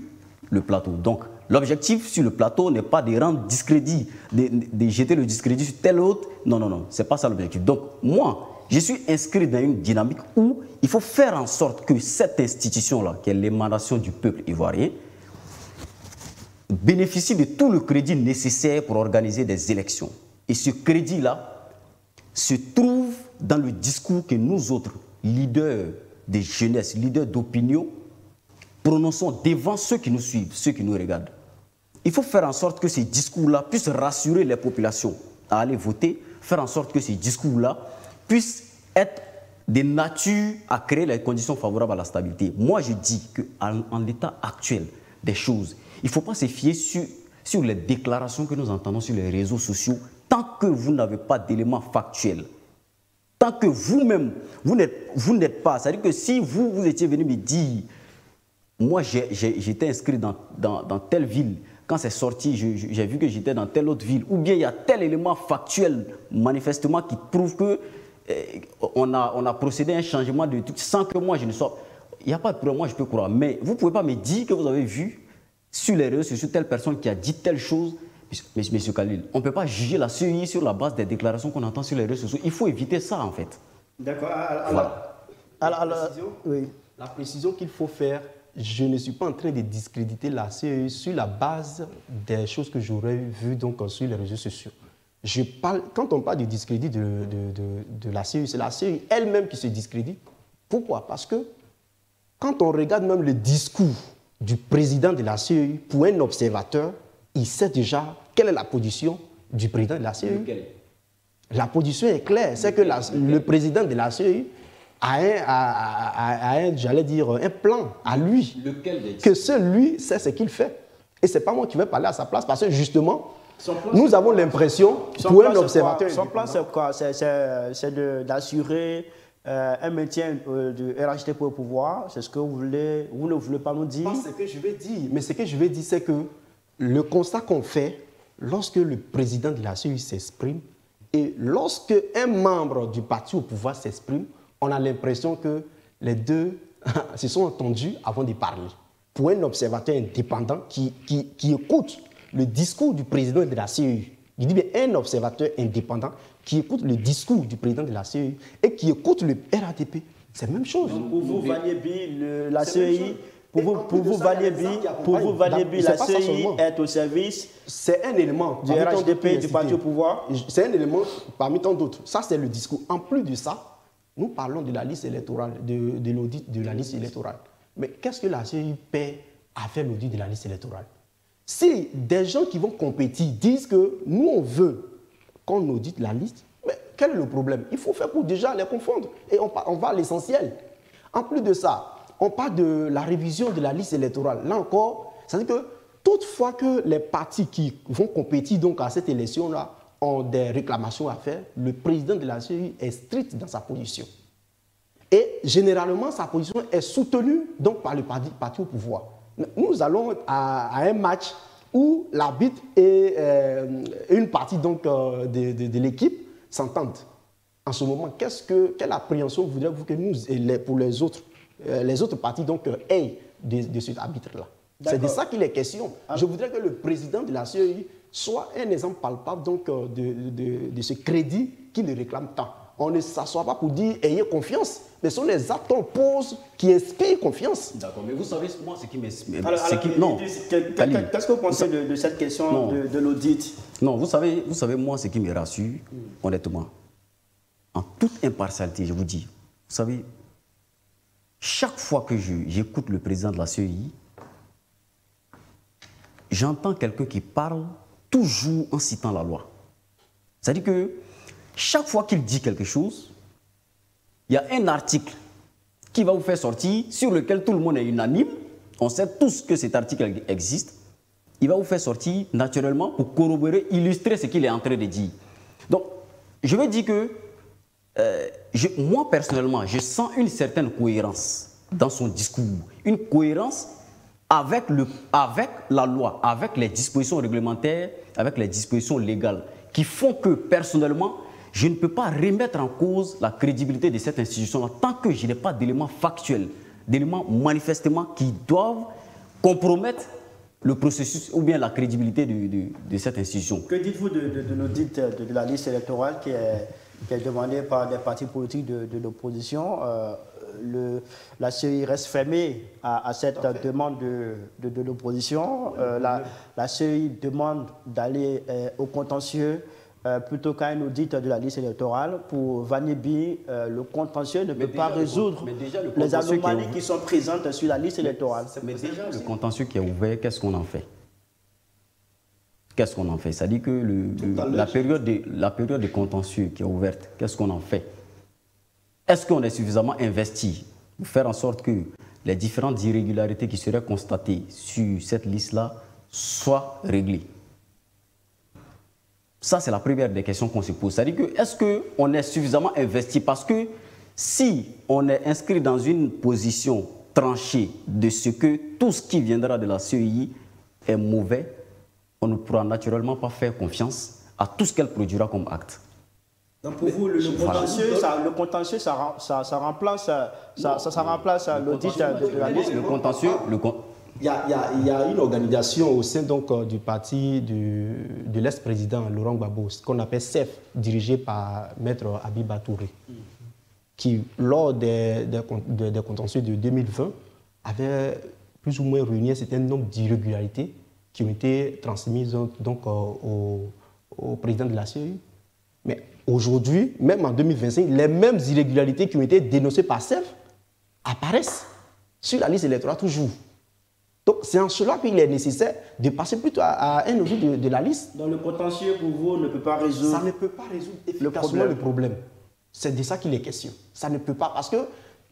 le plateau. Donc, l'objectif sur le plateau n'est pas de rendre discrédit, de jeter le discrédit sur tel autre. Non, non, non, ce n'est pas ça l'objectif. Donc, moi, je suis inscrit dans une dynamique où il faut faire en sorte que cette institution-là, qui est l'émanation du peuple ivoirien, bénéficie de tout le crédit nécessaire pour organiser des élections. Et ce crédit-là se trouve dans le discours que nous autres, leaders de jeunesse, leaders d'opinion, prononçons devant ceux qui nous suivent, ceux qui nous regardent. Il faut faire en sorte que ces discours-là puissent rassurer les populations à aller voter, faire en sorte que ces discours-là puissent être de nature à créer les conditions favorables à la stabilité. Moi, je dis qu'en l'état actuel des choses, il ne faut pas se fier sur les déclarations que nous entendons sur les réseaux sociaux tant que vous n'avez pas d'éléments factuels. Tant que vous-même, vous n'êtes pas. C'est-à-dire que si vous étiez venu me dire, moi j'étais inscrit dans telle ville, quand c'est sorti, j'ai vu que j'étais dans telle autre ville, ou bien il y a tel élément factuel, manifestement, qui prouve qu'on a procédé à un changement de truc sans que moi je ne sois... Il n'y a pas de problème, moi je peux croire. Mais vous ne pouvez pas me dire que vous avez vu sur les réseaux sociaux telle personne qui a dit telle chose. Monsieur Khalil, on ne peut pas juger la CEI sur la base des déclarations qu'on entend sur les réseaux sociaux. Il faut éviter ça, en fait.
D'accord. La précision qu'il faut faire, je ne suis pas en train de discréditer la CEI sur la base des choses que j'aurais vues sur les réseaux sociaux. Quand on parle du discrédit de la CEI, c'est la CEI elle-même qui se discrédite. Pourquoi? Parce que quand on regarde même le discours du président de la CEI, pour un observateur, il sait déjà quelle est la position du président de la CEI. La position est claire, c'est que le président de la CEI a un plan à lui, que seul lui sait ce qu'il fait. Et ce n'est pas moi qui vais parler à sa place, parce que justement, nous avons l'impression, pour un observateur...
Son plan, c'est quoi? C'est d'assurer un maintien du RHT pour le pouvoir. C'est ce que vous voulez, vous ne voulez pas nous dire?
C'est ce que je vais dire. Mais ce que je vais dire, c'est que le constat qu'on fait, lorsque le président de la CEI s'exprime, et lorsque un membre du parti au pouvoir s'exprime, on a l'impression que les deux se sont entendus avant de parler. Pour un observateur indépendant qui écoute le discours du président de la CEI, je dis bien un observateur indépendant qui écoute le discours du président de la CEI et qui écoute le RADP, c'est la même chose.
Donc pour vous, Valiébi, la CEI, pour vous, Valiébi, la CEI est au service.
C'est un élément
du RHDP, du parti au pouvoir.
C'est un élément parmi tant d'autres. Ça, c'est le discours. En plus de ça, nous parlons de la liste électorale, de l'audit de la liste électorale. Mais qu'est-ce que la CEI paie à faire l'audit de la liste électorale? Si des gens qui vont compétir disent que nous, on veut qu'on audite la liste, mais quel est le problème? Il faut faire pour déjà les confondre. Et on va à l'essentiel. En plus de ça, on parle de la révision de la liste électorale. Là encore, c'est-à-dire que toutefois que les partis qui vont compétir donc à cette élection-là ont des réclamations à faire, le président de la CEI est strict dans sa position. Et généralement, sa position est soutenue donc par le parti au pouvoir. Nous allons à un match où l'arbitre et une partie donc, de l'équipe s'entendent. En ce moment, quelle appréhension voudrez-vous que nous, pour les autres parties donc, aient de cet arbitre-là? C'est de ça qu'il est question. Je voudrais que le président de la CEI soit un exemple palpable donc, de ce crédit qu'il réclame tant. On ne s'assoit pas pour dire « ayez confiance », mais ce sont les actes qu'on pose qui inspirent confiance.
D'accord, mais vous savez, moi, ce qui m'inspire...
Qu'est-ce que vous pensez de cette question de l'audit?
Non, vous savez, moi, ce qui me rassure, honnêtement, en toute impartialité, je vous dis, vous savez, chaque fois que j'écoute le président de la CEI, j'entends quelqu'un qui parle toujours en citant la loi. C'est-à-dire que chaque fois qu'il dit quelque chose, il y a un article qui va vous faire sortir, sur lequel tout le monde est unanime. On sait tous que cet article existe. Il va vous faire sortir naturellement pour corroborer, illustrer ce qu'il est en train de dire. Donc, je veux dire que moi, personnellement, je sens une certaine cohérence dans son discours, une cohérence avec la loi, avec les dispositions réglementaires, avec les dispositions légales, qui font que, personnellement, je ne peux pas remettre en cause la crédibilité de cette institution-là tant que je n'ai pas d'éléments factuels, d'éléments manifestement qui doivent compromettre le processus ou bien la crédibilité de cette institution.
Que dites-vous de l'audit de la liste électorale qui est demandée par des partis politiques de l'opposition? La CEI reste fermée à cette demande de l'opposition. La CEI demande d'aller au contentieux plutôt qu'à un audit de la liste électorale. Pour Vanibi, le contentieux ne peut pas résoudre les anomalies qui sont présentes sur la liste électorale.
Mais déjà, le contentieux qui est ouvert, qu'est-ce qu'on en fait? Qu'est-ce qu'on en fait? Ça dit que la période de contentieux qui est ouverte, qu'est-ce qu'on en fait? Est-ce qu'on est suffisamment investi pour faire en sorte que les différentes irrégularités qui seraient constatées sur cette liste-là soient réglées? Ça, c'est la première des questions qu'on se pose. C'est-à-dire que, est-ce qu'on est suffisamment investi? Parce que si on est inscrit dans une position tranchée de ce que tout ce qui viendra de la CEI est mauvais, on ne pourra naturellement pas faire confiance à tout ce qu'elle produira comme acte.
Donc pour vous, le contentieux, ça remplace l'audit de la liste.
Le contentieux,
il y a une organisation au sein donc, du parti de l'ex-président Laurent Gbagbo, qu'on appelle CEF, dirigé par Maître Abiba Touré, qui, lors des contentieux de 2020, avait plus ou moins réuni un certain nombre d'irrégularités qui ont été transmises donc, au président de la CEI. Mais aujourd'hui, même en 2025, les mêmes irrégularités qui ont été dénoncées par CEF apparaissent sur la liste électorale toujours. Donc c'est en cela qu'il est nécessaire de passer plutôt à un audit de la liste.
Donc le contentieux pour vous ne peut pas résoudre...
Ça ne peut pas résoudre efficacement le problème. C'est de ça qu'il est question. Ça ne peut pas, parce que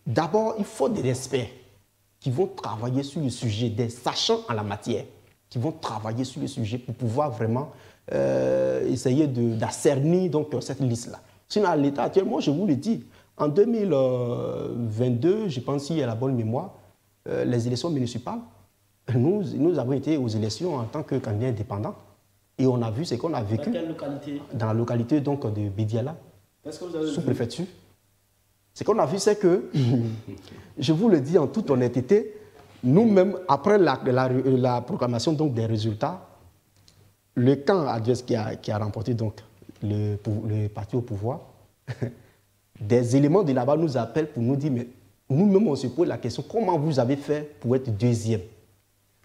d'abord, il faut des experts qui vont travailler sur le sujet, des sachants en la matière, qui vont travailler sur le sujet pour pouvoir vraiment essayer d'ascerner donc cette liste-là. Sinon, à l'état actuel, moi je vous le dis, en 2022, je pense qu'il y a la bonne mémoire, les élections municipales, nous avons été aux élections en tant que candidat indépendant et on a vu ce qu'on a vécu.
Dans quelle localité?
Dans la localité donc, de Bédiala, sous-préfecture. Ce qu'on a vu, c'est que, je vous le dis en toute honnêteté, nous-mêmes, après la proclamation donc, des résultats, le camp adverse qui a remporté donc, le parti au pouvoir, des éléments de là-bas nous appellent pour nous dire, mais nous-mêmes, on se pose la question, comment vous avez fait pour être deuxième?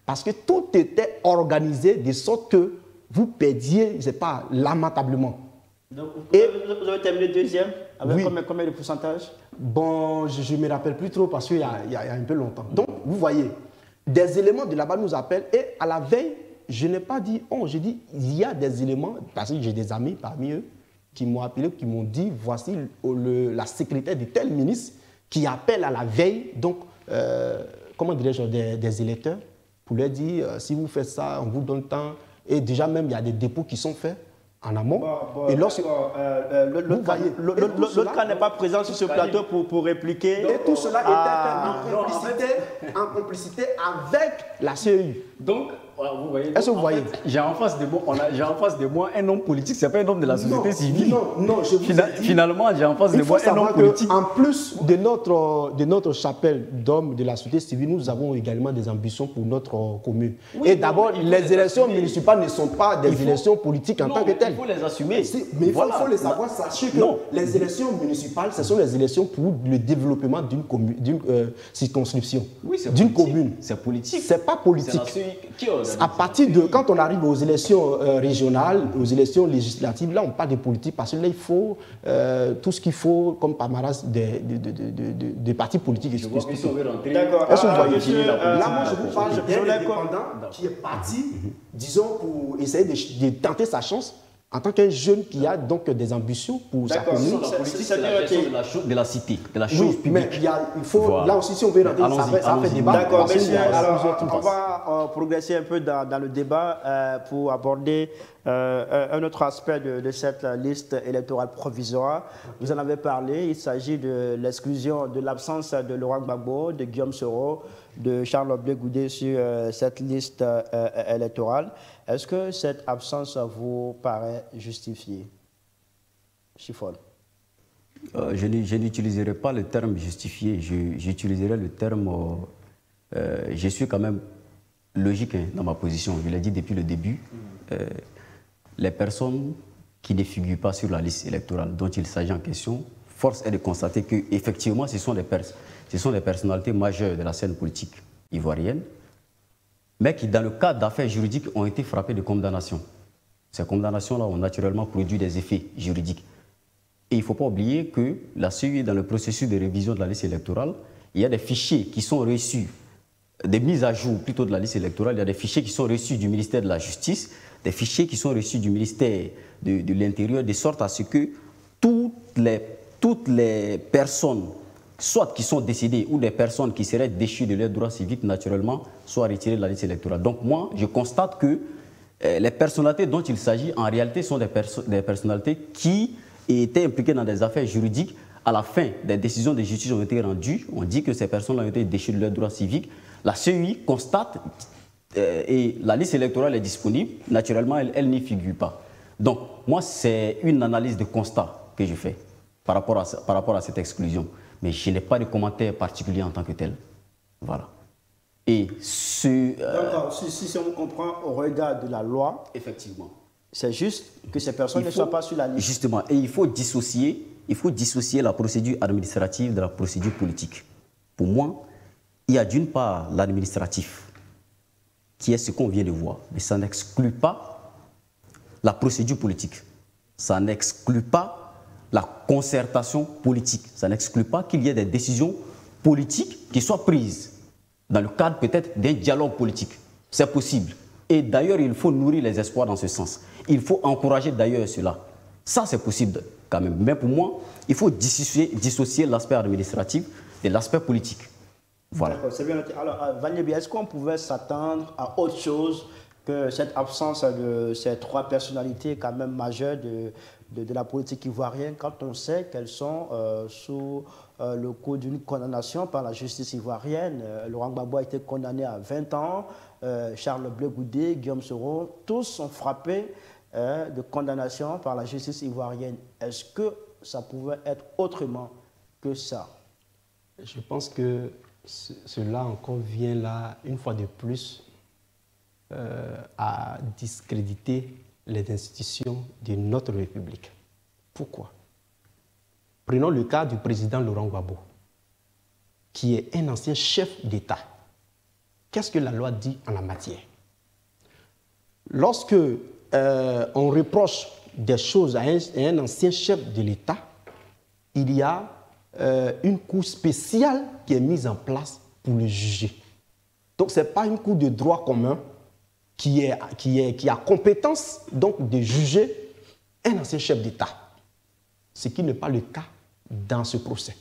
Parce que tout était organisé de sorte que vous perdiez, je ne sais pas, lamentablement.
Donc, vous avez terminé deuxième? Avec
oui.
Combien de pourcentage?
Bon, je ne me rappelle plus trop parce qu'il y a un peu longtemps. Donc, vous voyez, des éléments de là-bas nous appellent et à la veille, je n'ai pas dit « on », j'ai dit « il y a des éléments », parce que j'ai des amis parmi eux qui m'ont appelé, qui m'ont dit « voici la secrétaire de tel ministre qui appelle à la veille, donc, comment dirais-je, des électeurs, pour leur dire si vous faites ça, on vous donne temps ». Et déjà même, il y a des dépôts qui sont faits en amont. Et lorsque
l'autre cas n'est pas présent sur ce plateau pour répliquer.
Et tout cela était fait en complicité avec la CEI.
Donc, vous voyez,
est-ce que vous voyez?
J'ai en face de moi un homme politique, c'est pas un homme de la société civile.
Non, je vous
Finalement, j'ai en face de moi un homme politique.
En plus de notre chapelle d'hommes de la société civile, nous avons également des ambitions pour notre commune. Oui, et d'abord, les élections municipales ne sont pas des élections politiques en tant que telles.
Il faut les assumer.
Mais il faut les savoir. Sachez que les élections municipales, ce sont les élections pour le développement d'une circonscription, d'une commune.
C'est politique.
C'est pas politique. À partir de quand on arrive aux élections régionales, aux élections législatives, là on parle de politique parce que là il faut tout ce qu'il faut comme palmarès des partis politiques.
D'accord.
Là moi je vous parle d'un indépendant qui est parti, disons, pour essayer de tenter sa chance en tant qu'un jeune qui a donc des ambitions pour sa commune.
La politique, c'est la gestion de la cité, de la chose publique.
Mais il faut, voilà. Là aussi, si on veut rentrer, ça fait débat.
D'accord, messieurs, alors on va progresser un peu dans le débat pour aborder un autre aspect de cette liste électorale provisoire. Vous en avez parlé, il s'agit de l'exclusion, de l'absence de Laurent Gbagbo, de Guillaume Soro, de Charles Blé Goudé sur cette liste électorale. Est-ce que cette absence vous paraît justifiée? Chiffon.
Je n'utiliserai pas le terme justifié, j'utiliserai le terme... je suis quand même logique dans ma position, je l'ai dit depuis le début. Les personnes qui ne figurent pas sur la liste électorale dont il s'agit en question, force est de constater qu'effectivement, ce sont des personnalités majeures de la scène politique ivoirienne, mais qui, dans le cadre d'affaires juridiques, ont été frappées de condamnations. Ces condamnations-là ont naturellement produit des effets juridiques. Et il ne faut pas oublier que la CEI, dans le processus de révision de la liste électorale, il y a des fichiers qui sont reçus, des mises à jour plutôt de la liste électorale, il y a des fichiers qui sont reçus du ministère de la Justice, des fichiers qui sont reçus du ministère de l'Intérieur, de sorte à ce que toutes les personnes, soit qui sont décédées ou des personnes qui seraient déchues de leurs droits civiques, naturellement, soient retirées de la liste électorale. Donc moi, je constate que les personnalités dont il s'agit, en réalité, sont des personnalités qui étaient impliquées dans des affaires juridiques. À la fin, des décisions de justice ont été rendues. On dit que ces personnes ont été déchues de leurs droits civiques. La CEI constate et la liste électorale est disponible. Naturellement, elle n'y figure pas. Donc, moi, c'est une analyse de constat que je fais par rapport à cette exclusion. Mais je n'ai pas de commentaire particulier en tant que tel. Voilà. Et
donc, si on comprend au regard de la loi,
effectivement,
c'est juste que ces personnes ne soient pas sur la liste.
Justement, et il faut dissocier la procédure administrative de la procédure politique. Pour moi, il y a d'une part l'administratif, qui est ce qu'on vient de voir, mais ça n'exclut pas la procédure politique. Ça n'exclut pas la concertation politique. Ça n'exclut pas qu'il y ait des décisions politiques qui soient prises dans le cadre peut-être d'un dialogue politique. C'est possible. Et d'ailleurs, il faut nourrir les espoirs dans ce sens. Il faut encourager d'ailleurs cela. Ça, c'est possible quand même. Mais pour moi, il faut dissocier l'aspect administratif de l'aspect politique. Voilà.
C'est bien noté. Alors, Vaniébi, est-ce qu'on pouvait s'attendre à autre chose que cette absence de ces trois personnalités quand même majeures de la politique ivoirienne, quand on sait qu'elles sont sous le coup d'une condamnation par la justice ivoirienne? Laurent Gbagbo a été condamné à 20 ans, Charles Blé Goudé, Guillaume Soro, tous sont frappés de condamnation par la justice ivoirienne. Est-ce que ça pouvait être autrement que ça?
Je pense que cela encore vient là, une fois de plus, à discréditer les institutions de notre République. Pourquoi? Prenons le cas du président Laurent Gbagbo, qui est un ancien chef d'État. Qu'est-ce que la loi dit en la matière? Lorsque on reproche des choses à un ancien chef de l'État, il y a une cour spéciale qui est mise en place pour le juger. Donc, ce n'est pas une cour de droit commun qui a compétence donc, de juger un ancien chef d'État. Ce qui n'est pas le cas dans ce procès.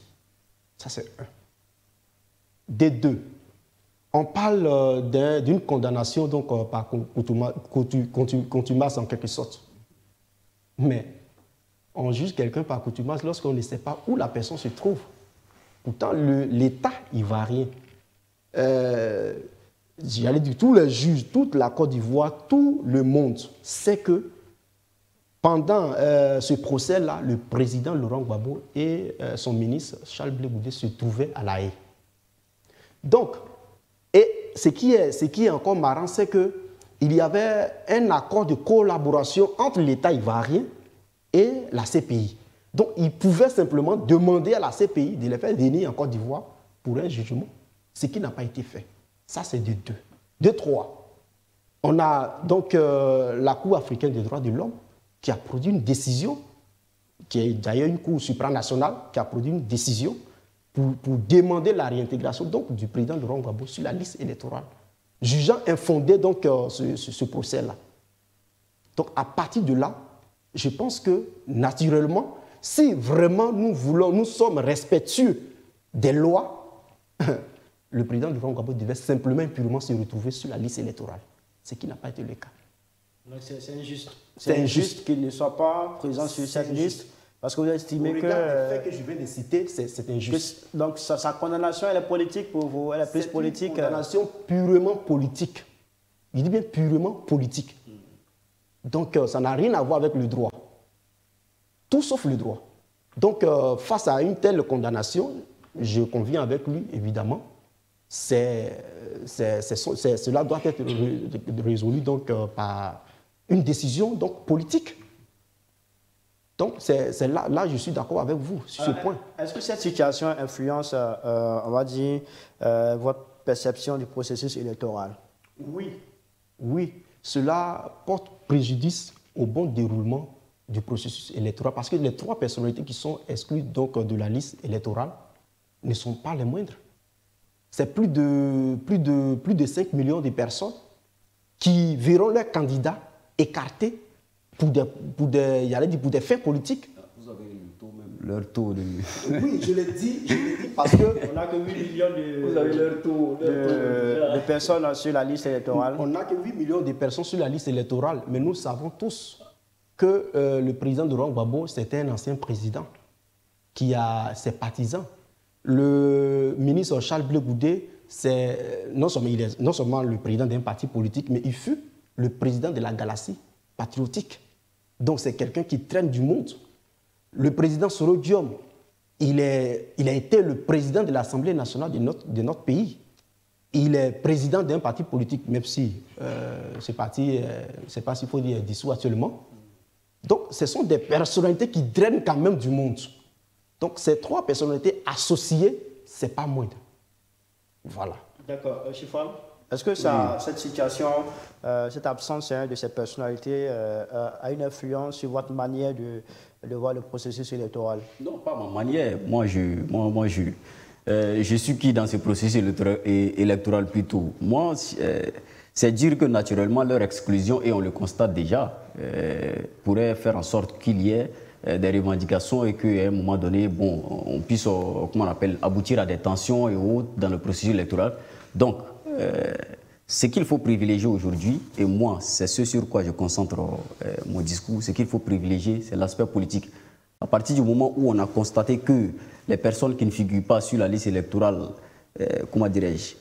Ça, c'est un. Des deux, on parle d'une condamnation donc, par contumace en quelque sorte. Mais on juge quelqu'un par contumace lorsqu'on ne sait pas où la personne se trouve. Pourtant, l'État ivoirien, j'allais dire tous les juges, toute la Côte d'Ivoire, tout le monde sait que pendant ce procès-là, le président Laurent Gbagbo et son ministre Charles Blé Goudé se trouvaient à La Haye. Donc, et ce qui est encore marrant, c'est qu'il y avait un accord de collaboration entre l'État ivoirien et la CPI. Donc, ils pouvaient simplement demander à la CPI de les faire venir en Côte d'Ivoire pour un jugement, ce qui n'a pas été fait. Ça, c'est de deux. De trois, on a donc la Cour africaine des droits de l'homme qui a produit une décision, qui est d'ailleurs une Cour supranationale, qui a produit une décision pour demander la réintégration donc, du président Laurent Gbagbo sur la liste électorale, jugeant infondé donc, ce procès-là. Donc, à partir de là, Je pense que, naturellement, si vraiment nous sommes respectueux des lois, le président du Grand Gabon devait simplement et purement se retrouver sur la liste électorale, ce qui n'a pas été le cas.
C'est injuste.
C'est injuste
qu'il ne soit pas présent sur cette liste, parce que vous estimez que...
Le fait que je viens de citer, c'est injuste.
Donc sa condamnation, elle est politique pour vous, elle est plus politique.
C'est une condamnation purement politique. Je dis bien purement politique. Donc ça n'a rien à voir avec le droit. Tout sauf le droit. Donc face à une telle condamnation, je conviens avec lui, évidemment. Cela doit être résolu donc, par une décision donc, politique. Donc, c'est là, je suis d'accord avec vous sur ce point.
Est-ce que cette situation influence, on va dire, votre perception du processus électoral?
Oui. Oui, cela porte préjudice au bon déroulement du processus électoral parce que les 3 personnalités qui sont exclues donc, de la liste électorale ne sont pas les moindres. C'est plus de 5 millions de personnes qui verront leurs candidats écartés pour des fins politiques.
Vous avez le taux même, leur taux de...
Oui, je l'ai dit parce qu'on
n'a que 8 millions
vous avez leur taux,
de personnes sur la liste électorale.
On n'a que 8 millions de personnes sur la liste électorale, mais nous savons tous que le président de Laurent Gbagbo, c'était un ancien président qui a ses partisans. Le ministre Charles Blé Goudé, non seulement le président d'un parti politique, mais il fut le président de la Galaxie patriotique. Donc c'est quelqu'un qui traîne du monde. Le président Soro Diom, il a été le président de l'Assemblée nationale de notre pays. Il est président d'un parti politique, même si ce parti, je ne sais pas s'il faut dire dissous actuellement. Donc ce sont des personnalités qui drainent quand même du monde. Donc, ces 3 personnalités associées, ce n'est pas moindre. Voilà.
D'accord. Chifal, est-ce que cette situation, cette absence de ces personnalités a une influence sur votre manière de voir le processus électoral?
Non, pas ma manière. Moi, je suis qui dans ce processus électoral plutôt? Moi, c'est dire que naturellement, leur exclusion, et on le constate déjà, pourrait faire en sorte qu'il y ait des revendications et qu'à un moment donné, bon, on puisse, comment on appelle, aboutir à des tensions et autres dans le processus électoral. Donc, ce qu'il faut privilégier aujourd'hui, et moi, c'est ce sur quoi je concentre mon discours, ce qu'il faut privilégier, c'est l'aspect politique. À partir du moment où on a constaté que les personnes qui ne figurent pas sur la liste électorale, comment dirais-je,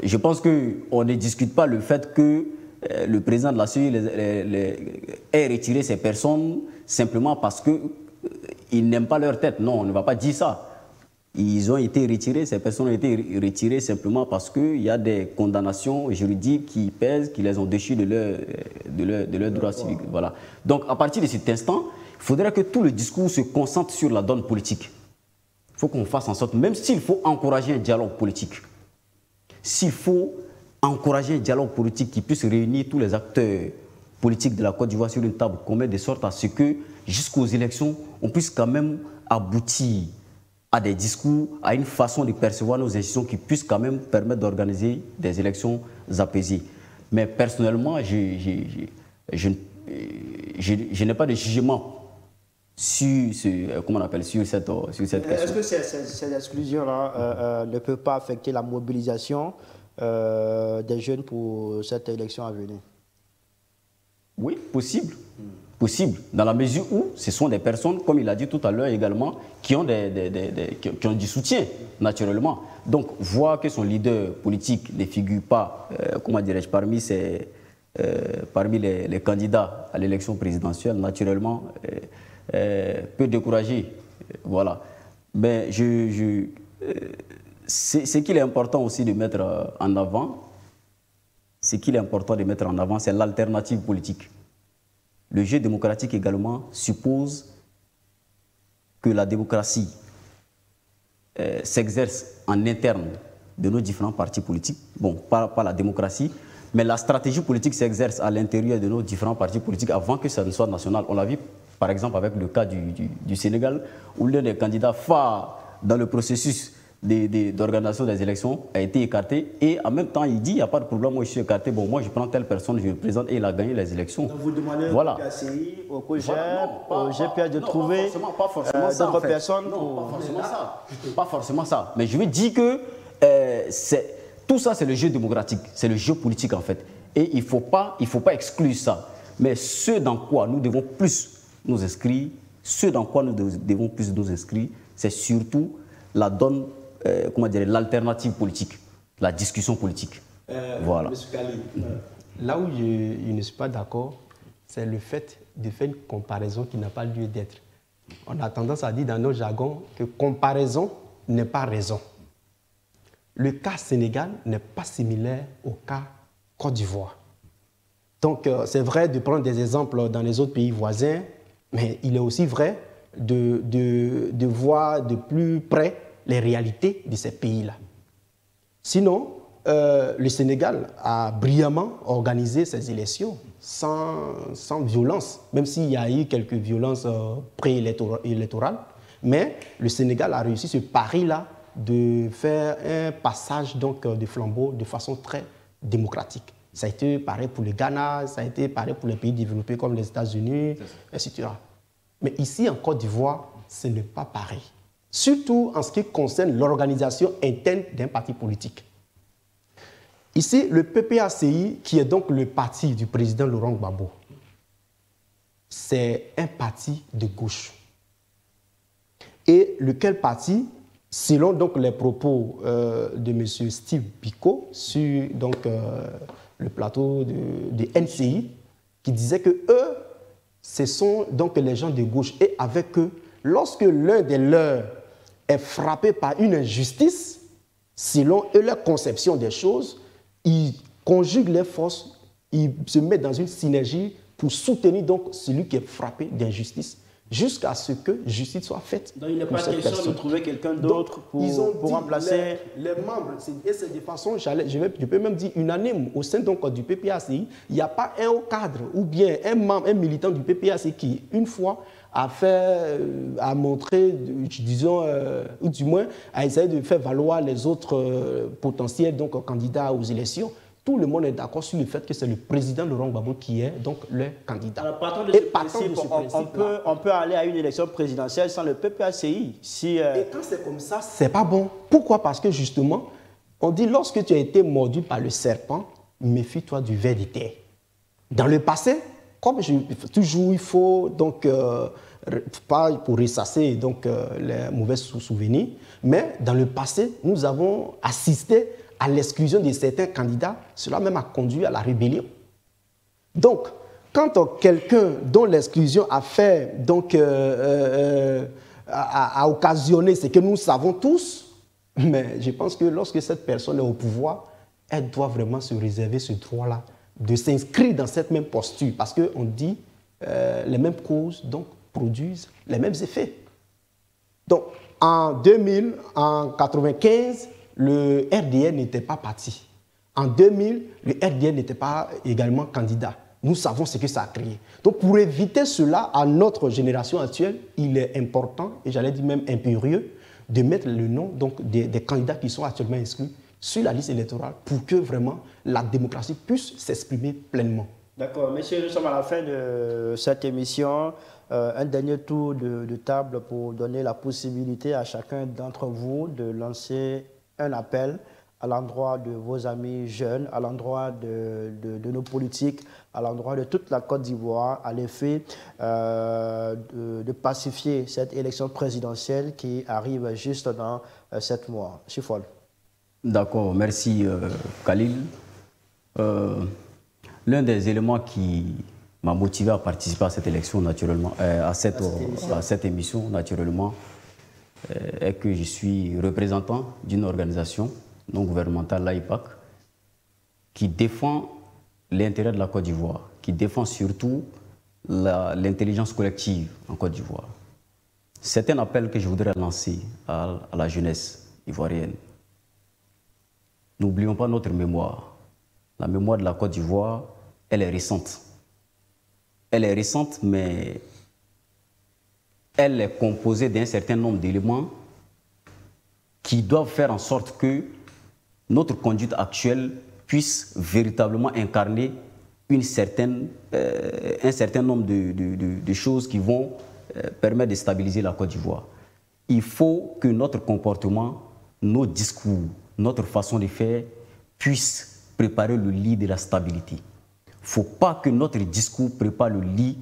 je pense qu'on ne discute pas le fait que le président de la CEI ait retiré ces personnes simplement parce qu'ils n'aiment pas leur tête. Non, on ne va pas dire ça. Ils ont été retirés, ces personnes ont été retirées simplement parce qu'il y a des condamnations juridiques qui pèsent, qui les ont déchus de leur droit civique. Voilà. Donc, à partir de cet instant, il faudrait que tout le discours se concentre sur la donne politique. Il faut qu'on fasse en sorte, même s'il faut encourager un dialogue politique, s'il faut encourager un dialogue politique qui puisse réunir tous les acteurs politiques de la Côte d'Ivoire sur une table commune, de sorte à ce que, jusqu'aux élections, on puisse quand même aboutir à des discours, à une façon de percevoir nos institutions qui puisse quand même permettre d'organiser des élections apaisées. Mais personnellement, je n'ai pas de jugement sur cette question.
Est-ce que cette exclusion-là ne peut pas affecter la mobilisation des jeunes pour cette élection à venir?
Oui, possible. Possible, dans la mesure où ce sont des personnes, comme il a dit tout à l'heure également, qui ont du soutien, naturellement. Donc, voir que son leader politique ne figure pas, comment dirais-je, parmi les candidats à l'élection présidentielle, naturellement, peut décourager. Voilà. Mais ce qu'il est important aussi de mettre en avant, c'est l'alternative politique. Le jeu démocratique également suppose que la démocratie s'exerce en interne de nos différents partis politiques. Bon, pas la démocratie, mais la stratégie politique s'exerce à l'intérieur de nos différents partis politiques avant que ça ne soit national. On l'a vu par exemple avec le cas du Sénégal, où l'un des candidats phares dans le processus d'organisation des élections a été écarté. Et en même temps, il dit, il n'y a pas de problème, moi je suis écarté, bon, moi je prends telle personne, je le présente et il a gagné les élections.
Donc vous demandez
voilà.
au PACI, au COJEP,
au
GPA de trouver
d'autres personnes. Non, pas forcément ça. Pas forcément ça. Mais je veux dire que tout ça, c'est le jeu démocratique, c'est le jeu politique en fait. Et il ne faut pas exclure ça. Mais ce dans quoi nous devons plus nous inscrire, c'est surtout la donne, l'alternative politique, la discussion politique. Voilà.
Monsieur Kali, là où je ne suis pas d'accord, c'est le fait de faire une comparaison qui n'a pas lieu d'être. On a tendance à dire dans nos jargons que comparaison n'est pas raison. Le cas Sénégal n'est pas similaire au cas Côte d'Ivoire. Donc, c'est vrai de prendre des exemples dans les autres pays voisins, mais il est aussi vrai de voir de plus près les réalités de ces pays-là. Sinon, le Sénégal a brillamment organisé ses élections sans violence, même s'il y a eu quelques violences préélectorales, mais le Sénégal a réussi ce pari-là de faire un passage donc, de flambeau de façon très démocratique. Ça a été pareil pour le Ghana, ça a été pareil pour les pays développés comme les États-Unis, etc. Mais ici, en Côte d'Ivoire, ce n'est pas pareil. Surtout en ce qui concerne l'organisation interne d'un parti politique. Ici, le PPACI, qui est donc le parti du président Laurent Gbagbo, c'est un parti de gauche. Et lequel parti, selon donc les propos de M. Steve Biko sur donc, le plateau de NCI, qui disait que eux, ce sont donc les gens de gauche. Et avec eux, lorsque l'un des leurs est frappé par une injustice, selon eux, leur conception des choses, ils conjuguent les forces, ils se mettent dans une synergie pour soutenir donc celui qui est frappé d'injustice, jusqu'à ce que justice soit faite.
Donc il n'est pas question de trouver quelqu'un d'autre pour remplacer
les membres. Et c'est de façon, je peux même dire unanime, au sein donc, du PPACI, il n'y a pas un haut cadre ou bien un membre, un militant du PPACI qui, une fois, a montré, disons, ou du moins, a essayé de faire valoir les autres potentiels donc, candidats aux élections. Tout le monde est d'accord sur le fait que c'est le président Laurent Gbagbo qui est donc le candidat.
Alors, partant de ce principe, on peut aller à une élection présidentielle sans le PPACI. Et
quand c'est comme ça, c'est pas bon. Pourquoi? Parce que justement, on dit lorsque tu as été mordu par le serpent, méfie-toi du ver de terre. Dans le passé, comme toujours, il faut donc pas pour ressasser donc les mauvais souvenirs, mais dans le passé, nous avons assisté à l'exclusion de certains candidats, cela même a conduit à la rébellion. Donc, quand quelqu'un dont l'exclusion a fait, donc, a occasionné ce que nous savons tous, mais je pense que lorsque cette personne est au pouvoir, elle doit vraiment se réserver ce droit-là, de s'inscrire dans cette même posture, parce qu'on dit les mêmes causes donc, produisent les mêmes effets. Donc, en 2000, en 1995, le RDN n'était pas parti. En 2000, le RDN n'était pas également candidat. Nous savons ce que ça a créé. Donc, pour éviter cela à notre génération actuelle, il est important, et j'allais dire même impérieux, de mettre le nom donc, des candidats qui sont actuellement inscrits sur la liste électorale pour que vraiment la démocratie puisse s'exprimer pleinement.
D'accord. Messieurs, nous sommes à la fin de cette émission. Un dernier tour de table pour donner la possibilité à chacun d'entre vous de lancer un appel à l'endroit de vos amis jeunes, à l'endroit de nos politiques, à l'endroit de toute la Côte d'Ivoire, à l'effet de pacifier cette élection présidentielle qui arrive juste dans 7 mois. Chifol.
D'accord, merci Khalil. L'un des éléments qui m'a motivé à participer à cette élection, naturellement, à cette émission, naturellement, est que je suis représentant d'une organisation non gouvernementale, l'AIPAC, qui défend l'intérêt de la Côte d'Ivoire, qui défend surtout l'intelligence collective en Côte d'Ivoire. C'est un appel que je voudrais lancer à la jeunesse ivoirienne. N'oublions pas notre mémoire. La mémoire de la Côte d'Ivoire, elle est récente. Elle est récente, mais elle est composée d'un certain nombre d'éléments qui doivent faire en sorte que notre conduite actuelle puisse véritablement incarner un certain nombre de choses qui vont permettre de stabiliser la Côte d'Ivoire. Il faut que notre comportement, nos discours, notre façon de faire puisse préparer le lit de la stabilité. Il ne faut pas que notre discours prépare le lit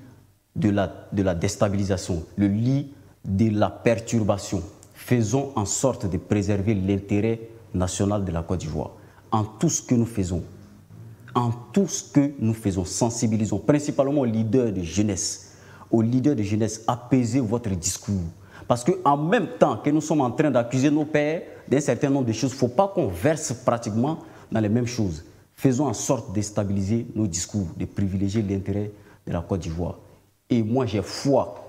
de la déstabilisation, le lit de la perturbation. Faisons en sorte de préserver l'intérêt national de la Côte d'Ivoire. En tout ce que nous faisons, sensibilisons principalement aux leaders de jeunesse. Apaisez votre discours. Parce qu'en même temps que nous sommes en train d'accuser nos pères d'un certain nombre de choses, il ne faut pas qu'on verse pratiquement dans les mêmes choses. Faisons en sorte de stabiliser nos discours, de privilégier l'intérêt de la Côte d'Ivoire. Et moi, j'ai foi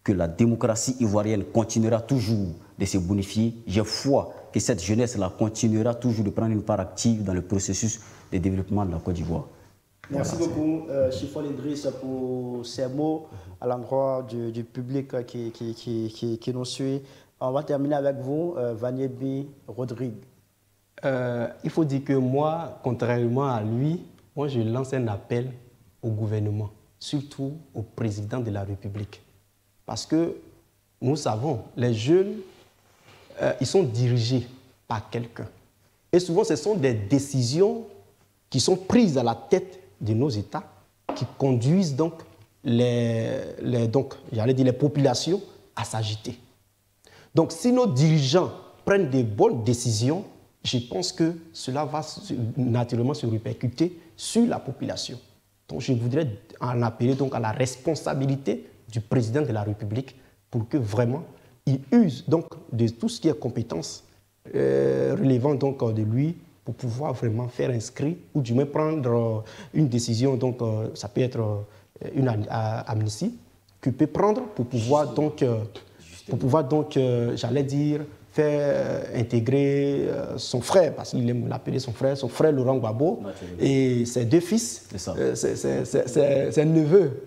que la démocratie ivoirienne continuera toujours de se bonifier. J'ai foi que cette jeunesse-là continuera toujours de prendre une part active dans le processus de développement de la Côte d'Ivoire.
Merci beaucoup, Chiffon Idriss, pour ces mots à l'endroit du public qui nous suit. On va terminer avec vous, Vanyebi Rodrigue.
Il faut dire que moi, contrairement à lui, moi je lance un appel au gouvernement, surtout au président de la République. Parce que nous savons, les jeunes, ils sont dirigés par quelqu'un. Et souvent, ce sont des décisions qui sont prises à la tête de nos États, qui conduisent donc les populations à s'agiter. Donc, si nos dirigeants prennent des bonnes décisions, je pense que cela va naturellement se répercuter sur la population. Donc, je voudrais en appeler donc à la responsabilité du président de la République pour que vraiment il use donc de tout ce qui est compétence relevant donc de lui pour pouvoir vraiment faire inscrit ou du moins prendre une décision. Donc, ça peut être une amnistie qu'il peut prendre pour pouvoir donc, j'allais dire, faire intégrer son frère, parce qu'il aime l'appeler son frère Laurent Gbagbo, et ses deux fils, c'est un neveu,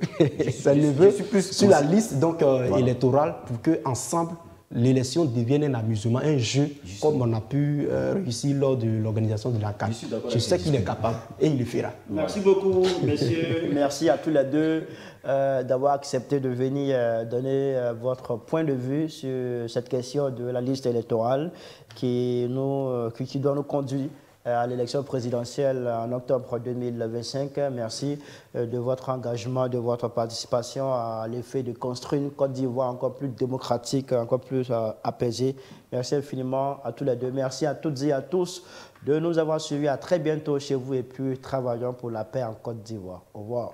sur la liste donc, électorale pour qu'ensemble, l'élection devienne un amusement, un jeu, comme on a pu réussir lors de l'organisation de la CAN. Je sais qu'il est capable et il le fera.
Merci beaucoup, messieurs. Merci à tous les deux d'avoir accepté de venir donner votre point de vue sur cette question de la liste électorale qui doit nous conduire à l'élection présidentielle en octobre 2025. Merci de votre engagement, de votre participation à l'effet de construire une Côte d'Ivoire encore plus démocratique, encore plus apaisée. Merci infiniment à tous les deux. Merci à toutes et à tous de nous avoir suivis. À très bientôt chez vous et puis travaillons pour la paix en Côte d'Ivoire. Au revoir.